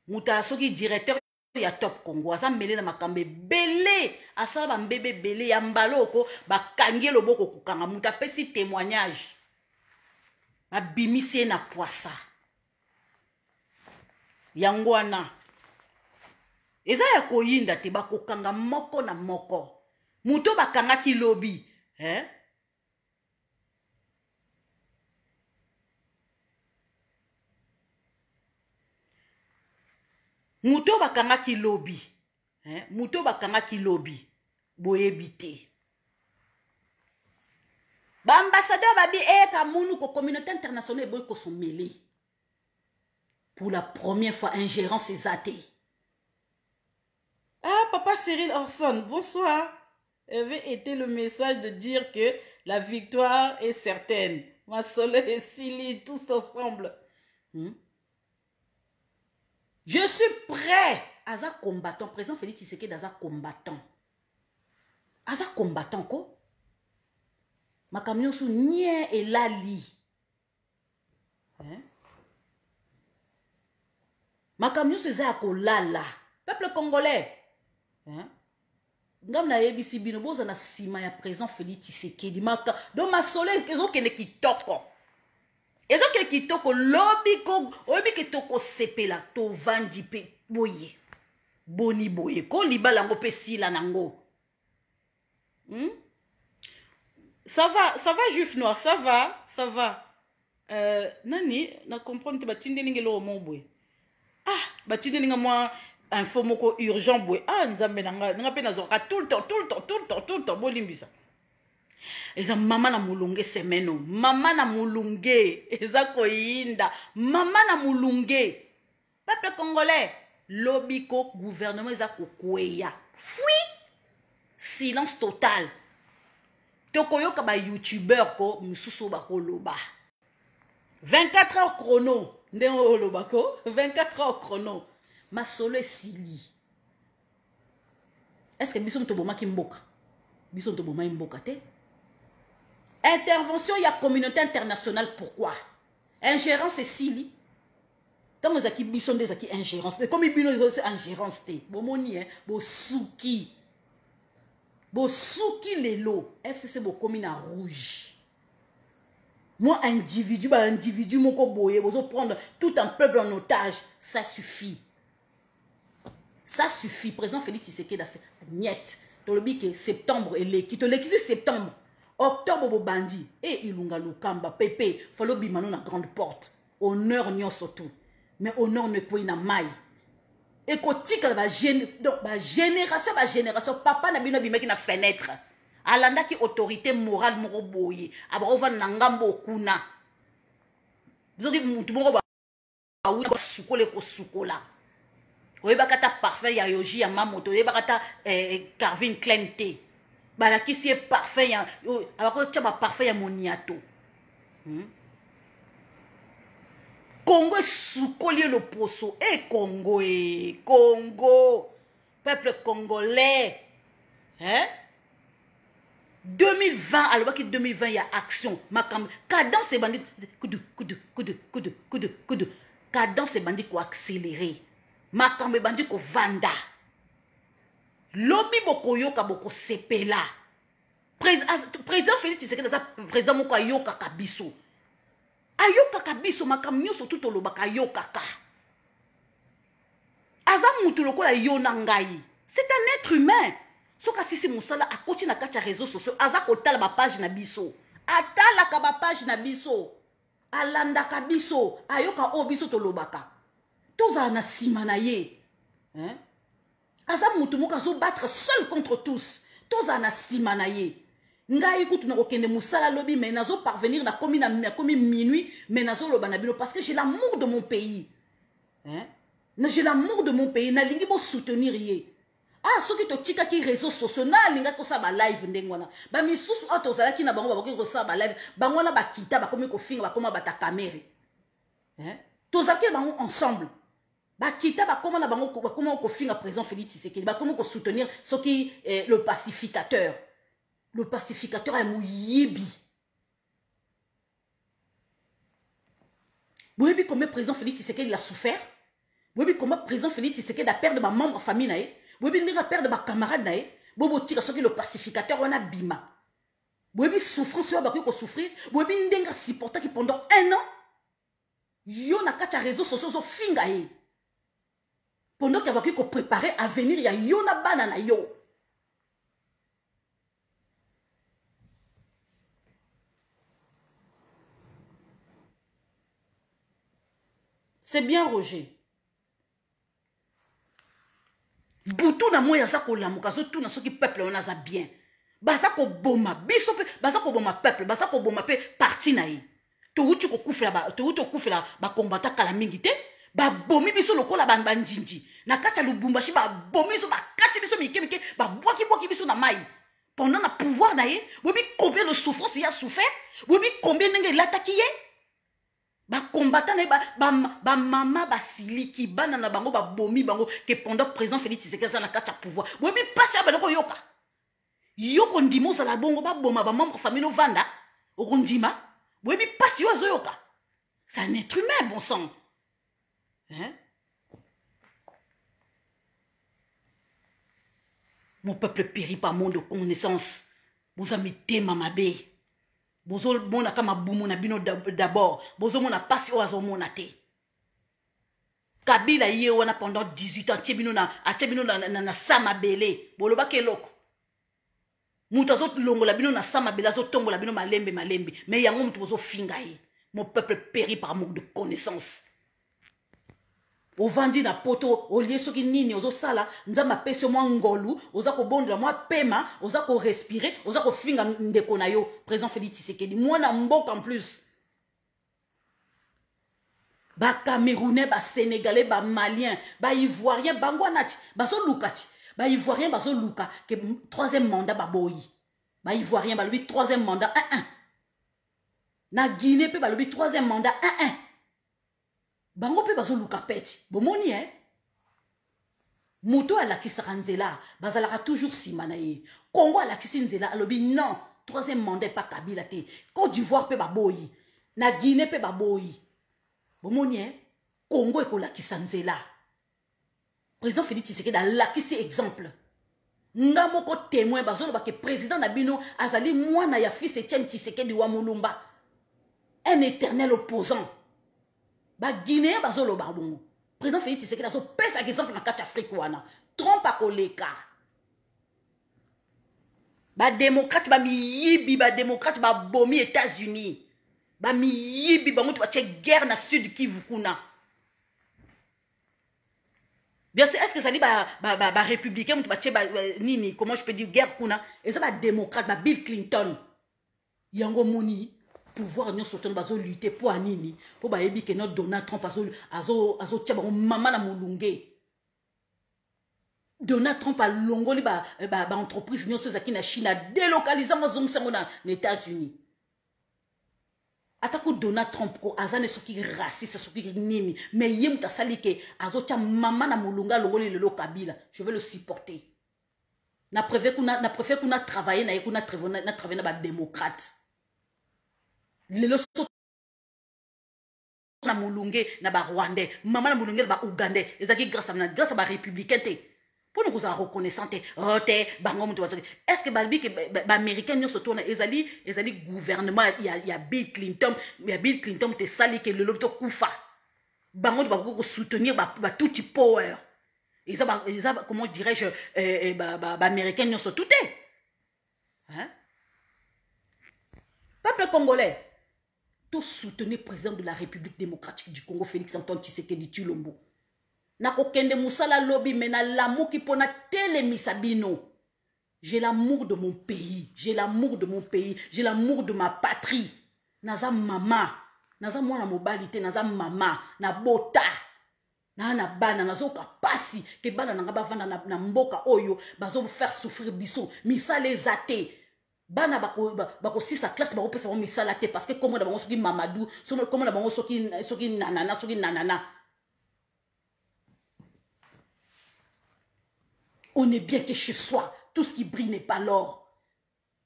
Muta soki directeur ya Top Congo aza mêlé na makambe belé asa ba mbebe belé ya mbaloko ba kangie loboko kukanga muta pesi témoignage. Ba bimisi na poisa. Yangwana. Eza ya koyinda te bakokanga moko na moko. Muto bakanga ki lobi, hein? Muto bakanga ki lobi, hein? Muto bakanga ki lobi, boyebite. Ba ambassadeur babi kamunu ko communauté internationale boy ko sont mêlés. Pour la première fois ingérence c'est athée. Ah, papa Cyril Orson, bonsoir. Avait été le message de dire que la victoire est certaine. Ma soleil et Sili, tous ensemble. Je suis prêt. Aza combattant. Président Félix Tshisekedi Aza combattant. Aza combattant quoi? Ma camion sous Nien et Lali. Ma camion sous Zako Lala. Peuple congolais. Ngam na yebisi bino boza na sima ya président Félix Tshisekedi maka do masole ezo kene kitoko lobiko oyebi kitoko sepela to vandi pe boye boni boye ko libala ngo pe sila nango. Ça va juif noir, ça va. Nani na comprendre te batinde ngelo mo boye. Ah batinde nga moi info moko urgent boy. Ah nzambe nanga pe nazoka tout le temps bolimbisa. Eza mama na mulunge semeno, mama na mulunge eza koyinda, mama na mulunge. Peuple congolais, lobiko gouvernement eza kokweya. Fui silence total. Tokoyoka ba youtubeur ko mususu ba koloba. 24 heures chrono, ndenge oloba ko 24 heures chrono. Ma solo Sili. Est-ce que Bisson Toboma Kimboka? Bisson Toboma Imboka te? Intervention, il y a communauté internationale. Pourquoi? Ingérence et Sili. Quand vous avez Bisson des acquis ingérence, mais comme il y a ingérence te, bomoni hein, bo souki les lots. FCC bo commune à rouge. Moi individu, mon koboye, vous prendre tout un peuple en otage, ça suffit. Ça suffit. Président Félix Tshisekedi niet. Dans le bique septembre et l'équipe. L'équipe septembre. Octobre bobandi. Et ilunga lukamba pepe. Fallo bimano na grande porte. Honneur nyon surtout. Mais honneur ne quoi na maille. Et kotika ba génération papa na bino bimeki na fenêtre. Alanda ki autorité morale moko boye. Aba ova nangambo kuna. Zoki mutu moko ba sukole ko sukola. Oyeba kata parfait ya Yoji ya Mamoto, oyeba kata Carvin Klein te. Bala kisi est parfait ya abako tchaba parfait ya Moniato. Congo soukoli le poso Congo Congo peuple congolais. Hein? 2020 alors que 2020 il y a action makam cadence et bandit kudu cadence et bandit ko accélérer. Makambe bandi ko vanda. Lobi boko yoka boko sepela. Président Félix Tshisekedi président moko ayoka kabiso. Ayoka kabiso makam nyoso tout olobaka ayoka ka. Aza mutu lokola yona ngai. C'est un être humain. Soka sisi musala akoti na kati ya réseaux sociaux aza kotala ba page na biso. Atala ka ba page na biso. Alanda kabiso ayoka o biso tolobaka. Toza na simana ye. Hein? Aza mutu moka zo battre seul contre tous. Toza na simana ye. Ngai kutu na kokende musala lobi mais nazo parvenir na komi minuit mais nazo loba na bino parce que j'ai l'amour de mon pays. Hein? J'ai l'amour de mon pays. Nalingi bo soutenir ye. Ah, ceux qui te tika qui réseaux sociaux, na linga ko sa ba live ndengwana. Ba misusu auto zala ki na bango ba ko sa ba live. Bangwana ba kita ba komi ko finga ba koma ba ta caméra. Hein? Tousaki bango ensemble. Ba kita ba koma na bango ba koma ko finga président Félix Tshisekedi. Ba koma ko soutenir ceux qui le pacificateur. Le pacificateur est mouyibi. Vous voyez comment le président Félix Tshisekedi il a souffert? Vous voyez comment le président Félix Tshisekedi a perdu ma membre famille? Vous voyez qu'il a perdu ma camarade? Vous voyez que le pacificateur on a bima. Vous voyez souffrance sur la souffrir. Vous voyez qu'il a supporté qui pendant 1 an, il a quatre réseaux sociaux sur fingaye. Pendant qu'il a préparé à venir, il y a yona banana yo. C'est bien, Roger. Boutou na moya za ko lamuka zo tout na soki peuple on a za bien. Baza ko boma biso pe baza ko boma peuple, baza ko boma pe parti na yi. To uti ko kufela ba combattant kala mingi te. Ba bomi biso lokola ban njinji. Na kacha lubumbashi ba bomi so ba kati biso mike ba boki biso na mai. Pendant na pouvoir na yi, oui combien de souffrance il a souffert? Oui combien nenge l'attaqué? Ba combattant ba mama ba siliki bana na bango ba bomi bango que pendant président Félix Tshisekedi na kata pouvoir. Oui passe ba loko yoka. Yoko ndimo za la bongo ba boma ba membre famille vanda. Okondima. Oui passe yo yoka. C'est un être humain bon sang. Hein? Mon peuple périt par manque de connaissance. Vous avez été mamabe. Bozo mona kama bumu na bino d'abord. Bozo mona pasi oazo mona te. Kabila ye wana pendant 18 ans. Tchebino na sama bele. Boloba ke loko. Mouta zo longo la bino na sama bele. Zo tongo la bino malembe. Mais yango mouta bozo finga ye. Mon peuple périt par manque de connaissance. Au vendi na poto, au lieu soki nini, ozo sala, nzama pese moi ngolu, oza ko bondela moi pema, oza ko respirer, oza ko finga ndeko na yo, président Félix Tshisekedi, moi na mbok en plus. Ba Camerounais, ba Sénégalais, ba Malien, ba Ivoirien, bango nati, bazo lukati, ba Ivoirien bazo luka, que 3e mandat ba boyi. Ba Ivoirien ba lui 3e mandat 1-1. Na Guinée pe ba lui 3e mandat 1-1. Bango pe bazo luka peti. Bomoni Moto a la kisaka nzela. Bazalaka toujours simana ye. Congo a la kisinzela. Alobi non. 3e mandat pas Kabila te. Côte d'Ivoire pe baboyi. Na Guinée pe baboyi. Bomoni Congo eko la kisanzela. Président Félix Tshisekedi a la kisi exemple. Nga moko témoin bazolo ba ke président Nabino azali mwana ya fils Etienne Tshisekedi wa Mulumba. Un éternel opposant. Ba Guinéen bazolo barbongo. Président Félix Tshisekedi aso pesa exemple na kati Afrique wana. Trompe a koleka. Ba démocrate ba miyibi ba démocrate ba bomi États-Unis. Ba miyibi ba mutu ba tche guerre na sud Kivu kuna. Bien sûr, est-ce que ça dit ba républicain mutu ba tche nini comment je peux dire guerre kuna et ça ba démocrate ba Bill Clinton. Yango moni pouvoir nous sortir bazo lutter pour anini pour ba yebi que notre Donald Trump azo tia ba mama na mulunge. Donald Trump a longoli ba entreprise nous zaki na Chine délocalisant mo zongo na États-Unis. Atako Donald Trump ko azane soki raciste soki nini mais yem ta sali ke azo tia mama na mulunga longoli le Kabila, je vais le supporter. Na préfère qu'on a travaillé na travaillé na ba démocrate. Les leçons na mulunge na ba rwandais maman na mulunge ba ougandais ezaki grâce à ba républicain te pour nous en reconnaissant te bango mutu est-ce que balbi que ba américain nous se tourne ezali gouvernement il y a Bill Clinton te sali que le lobto kufa bango ba ko soutenir ba tout power et ça comment dirais-je ba américain nous se tout hein peuple congolais tout soutenir le président de la République démocratique du Congo, Félix Antoine Tshisekedi Tshilombo. Nako kende musala lobby mena l'amour qui pona tele misabino. J'ai l'amour de mon pays, j'ai l'amour de ma patrie. Naza mama, naza mwana mobilité, naza mama, na bota. na bana nazoka pasi ke bana nanga bavanda na mboka oyo bazo faire souffrir biso misala ezate bana bako sisa classe bako pesa misala te parce que comme na bango soki Mamadou comme na bango soki nanana on est bien que chez soi tout ce qui brille n'est pas l'or.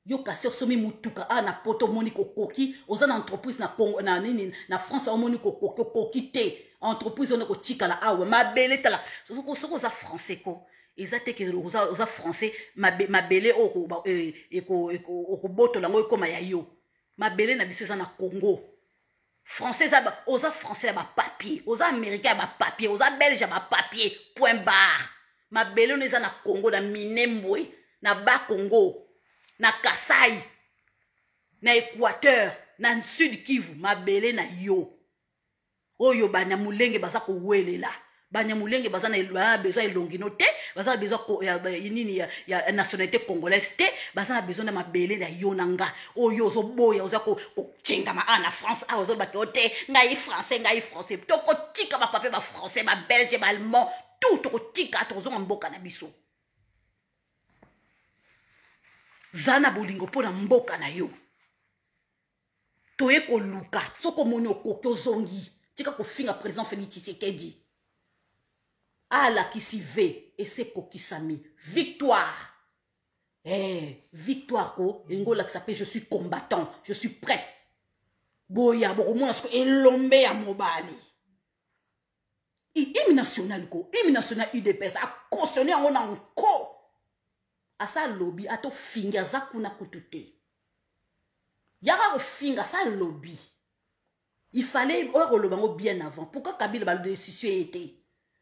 Yo kasser somi mutuka na poto moniko koki oza na entreprise na Congo na France o moniko koki te entreprise on ko tika la awe mabele tala soko za français ko ezate ke oza français mabele oko boto lango ekoma ya yo mabele na biso za na Congo français oza français ba papier oza américain ba papier oza belge ba papier point barre mabele on eza na Congo na Minembwe na ba Congo na Kasai, na Équateur, na Sud Kivu, mabele na yo. Oyo banyamulenge baza ko welela. Banyamulenge baza na besoin elongino te, baza na besoin ya nationalité congolaise te, baza na besoin na mabele na yo nanga. Oyo zo boya oza ko chinga ma na France, a ozo bake ote, ngai français. Toko tika ba papier ba français, ba belge, ba allemand, tout toko tika tozo mboka na biso. Zana bolingo po na mboka na yo. Toye ko luka, soko moni okoki ozongi, tika ko finga président Félix Tshisekedi. Ala kisive, ese kokisami. Victoire. Victoire ko, engola qui s'appelle je suis combattant, je suis prêt. Boya, bo mona sko elombe ya mobali. Hymne national ko, hymne national UDPS a cautionné en encore. Asa lobby ato finga zakuna kutute. Yara ko finga sa lobby. Il fallait olobango bien avant. Pourquoi Kabila ba le décision était?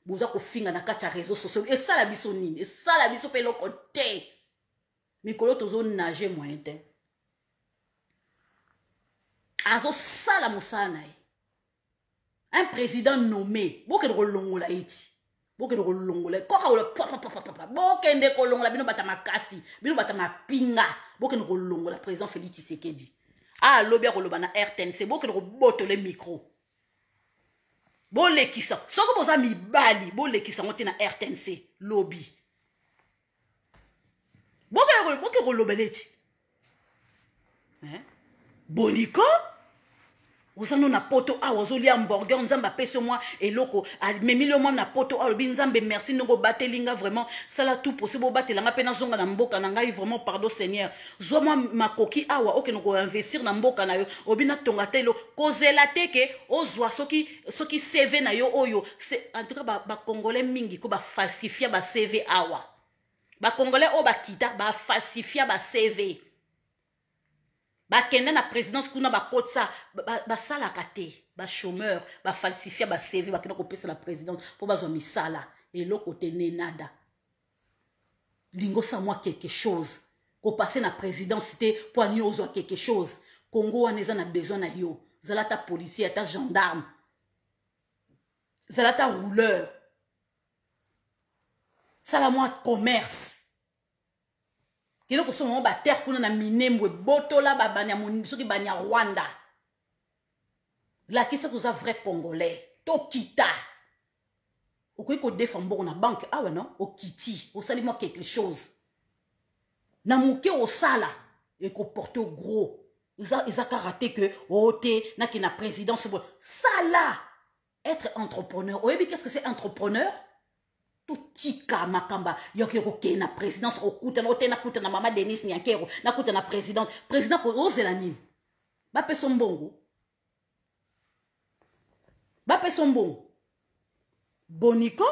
Boza ko finga na kacha réseaux sociaux et ça la biso nini, et ça la biso pe loko te. Mikolo tozo nager moyen te. Azo sala musana. Un président nommé, boke de longola iti. Boke de longola, koka ole papa. Boke ndeko longola bino bata makasi, bino bata mapinga. Boke de longola président Félix Tshisekedi. Ah lobia ko lobana RTNC, boke de boto le micro. Bole kisa, soko boza mibali, bole kisa ngote na RTNC lobby. Boke ko lobeleti. Boniko Ozano na poto a ozoli hamburger nzamba pese moi eloko a memilio moi na poto a lobi nzambe merci nongo batelinga vraiment ça la tout possible batelanga pena zonga na mboka na ngai vraiment pardon Seigneur zo moi makoki awa oke noko investir na mboka na yo obina tonga telo kozela teke ozwa soki CV na yo oyo c'est en tout cas ba congolais mingi ko ba falsifier ba CV awa ba congolais o ba kita ba falsifier ba CV ba kende na présidence kuna ba kotsa ba sala kate ba chômeur ba falsifier ba CV ba kende ko pesa la présidence pour ba zo misala et l'autre côté nada lingo sa moi quelque chose ko passer na présidence c'était pour nyozo quelque chose Congo waneza na besoin na yo zalata policier ta gendarme zalata rouleur sala moi commerce Kilo ko so mo ba terre kuna na Minembwe botola ba banya soki banya Rwanda. La kisa ko za vrai congolais. To kita. Okoyi ko défendre na banque ah ouais non, o kiti, o sali moi quelque chose. Na muke o sala et ko porter au gros. Ils a karaté que oté na ki na présidence sala. Être entrepreneur. Oyebi qu'est-ce que c'est entrepreneur? Tout tika makamba yoko ke na présidence okuta na mama Denis Nyankero na kuta na président ko ozela nini ba peso mbongo boniko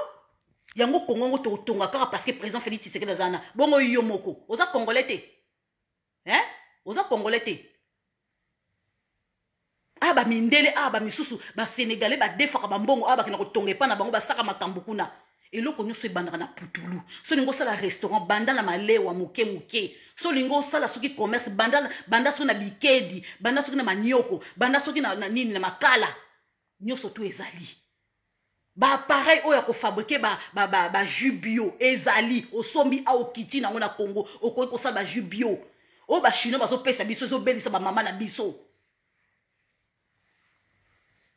yango kongo to tonga kaka parce que président Félix Tshisekedi zana bongo yo moko oza congolais te oza congolais te ba mindele ba misusu ba sénégalais ba defaka ba mbongo ba kina ko tonga pa na bango ba saka makambo kuna et là, on se bandera na putulu. So lingo sala restaurant, banda na malewa muke. So lingo sala soki commerce, banda so na bikedi, banda soki na manioko, banda soki na nini na makala. Nyoso tu ezali. Ba pareil oya ko fabriquer ba jus bio ezali osombi a okiti na ngona Congo, okoyi ko sala ba jus bio. O ba chino ba so pesa biso so belisa ba mama na biso.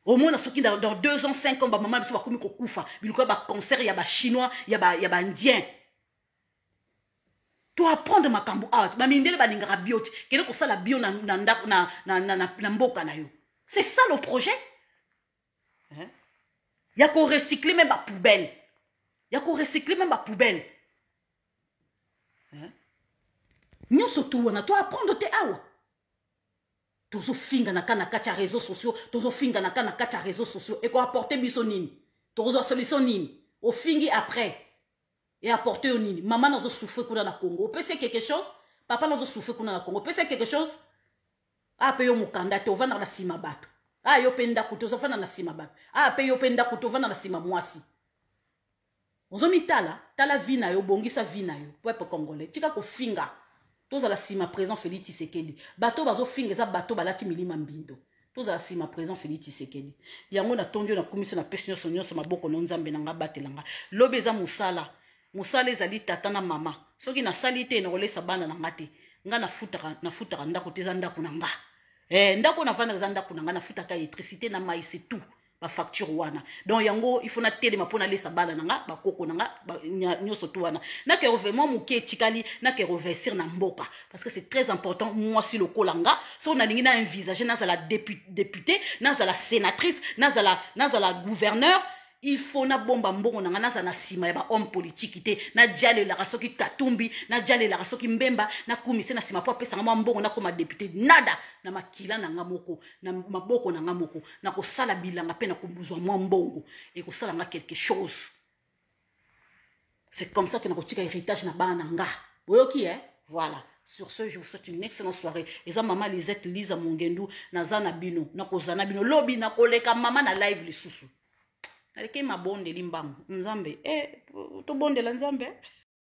Au moins, dans 2 ans, 5 ans, maman, il va comme koufa. Il y a cancer, il y a chinois, il y a indien. Tu apprendre ma kambo out. Ma mindele ba ningra bioti. Kene ko ça la bio na mboka na yo. C'est ça le projet. Hein? Il y a qu'on recycler même ma poubelle. Il y a qu'on recycler même ma poubelle. Hein? Nous surtout on a toi apprendre te awa. Tozo finga na kana kacha réseaux sociaux, tozo finga na kana kacha réseaux sociaux et ko apporter biso nini. Tozo solution nini. Au fingi après. Et apporter au nini. Maman n'a pas souffert qu'on a na Congo. Peut c'est quelque chose? Papa n'a pas souffert qu'on a na Congo. Peut c'est quelque chose? Ah, paye au mukanda, te ovana na sima bato. Ah, yo penda kuto, ovana na sima bato. Ah, paye yo penda kuto, ovana na sima mwasi. Ozomi tala vina yo, bongisa vina yo. Peuple congolais. Tika ko finga. Toza la sima présent Félix Tshisekedi. Bato bazo finga za bato balati milima mbindo. Toza la sima présent Félix Tshisekedi. Yango na tondio na komisa na pesnyo sonyo sa maboko na nzambe na ngabatelanga. Lobe za musala. Musala ezali tata na mama. Soki na salite na rolesa bana na ngate. Nga na futaka ndako teza ndako na nga. Ndako na vanda za ndako na nga na futaka électricité na mai c'est tout. Ba facture wana. Donc yango il faut na télé ma pona lesa bana na nga ba koko na nga nyoso tu wana. Na ke vraiment muke tikali na ke reversir na mboka parce que c'est très important moi si le kolanga so na lingi na envisager na za la députée, na za la sénatrice, na za la gouverneur. Il faut na bomba mbongo na ngana na sima ya ba homme politique te na jale la rasoki Katumbi na jale la rasoki Mbemba na kumise na sima po pesa ngama mbongo na koma député nada na makila na ngamoko na maboko na ngamoko na ko sala bilanga pe na kubuzwa mwa mbongo et ko sala nga quelque chose. C'est comme ça que na ko tika héritage na bana nga. Boyoki voilà. Sur ce, je vous souhaite une excellente soirée. Et ça, maman Lisette Lisa Mongendu na zana bino na ko zana bino lobi na koleka mama na live li susu. Aleke mabonde limbangu nzambe to bonde la nzambe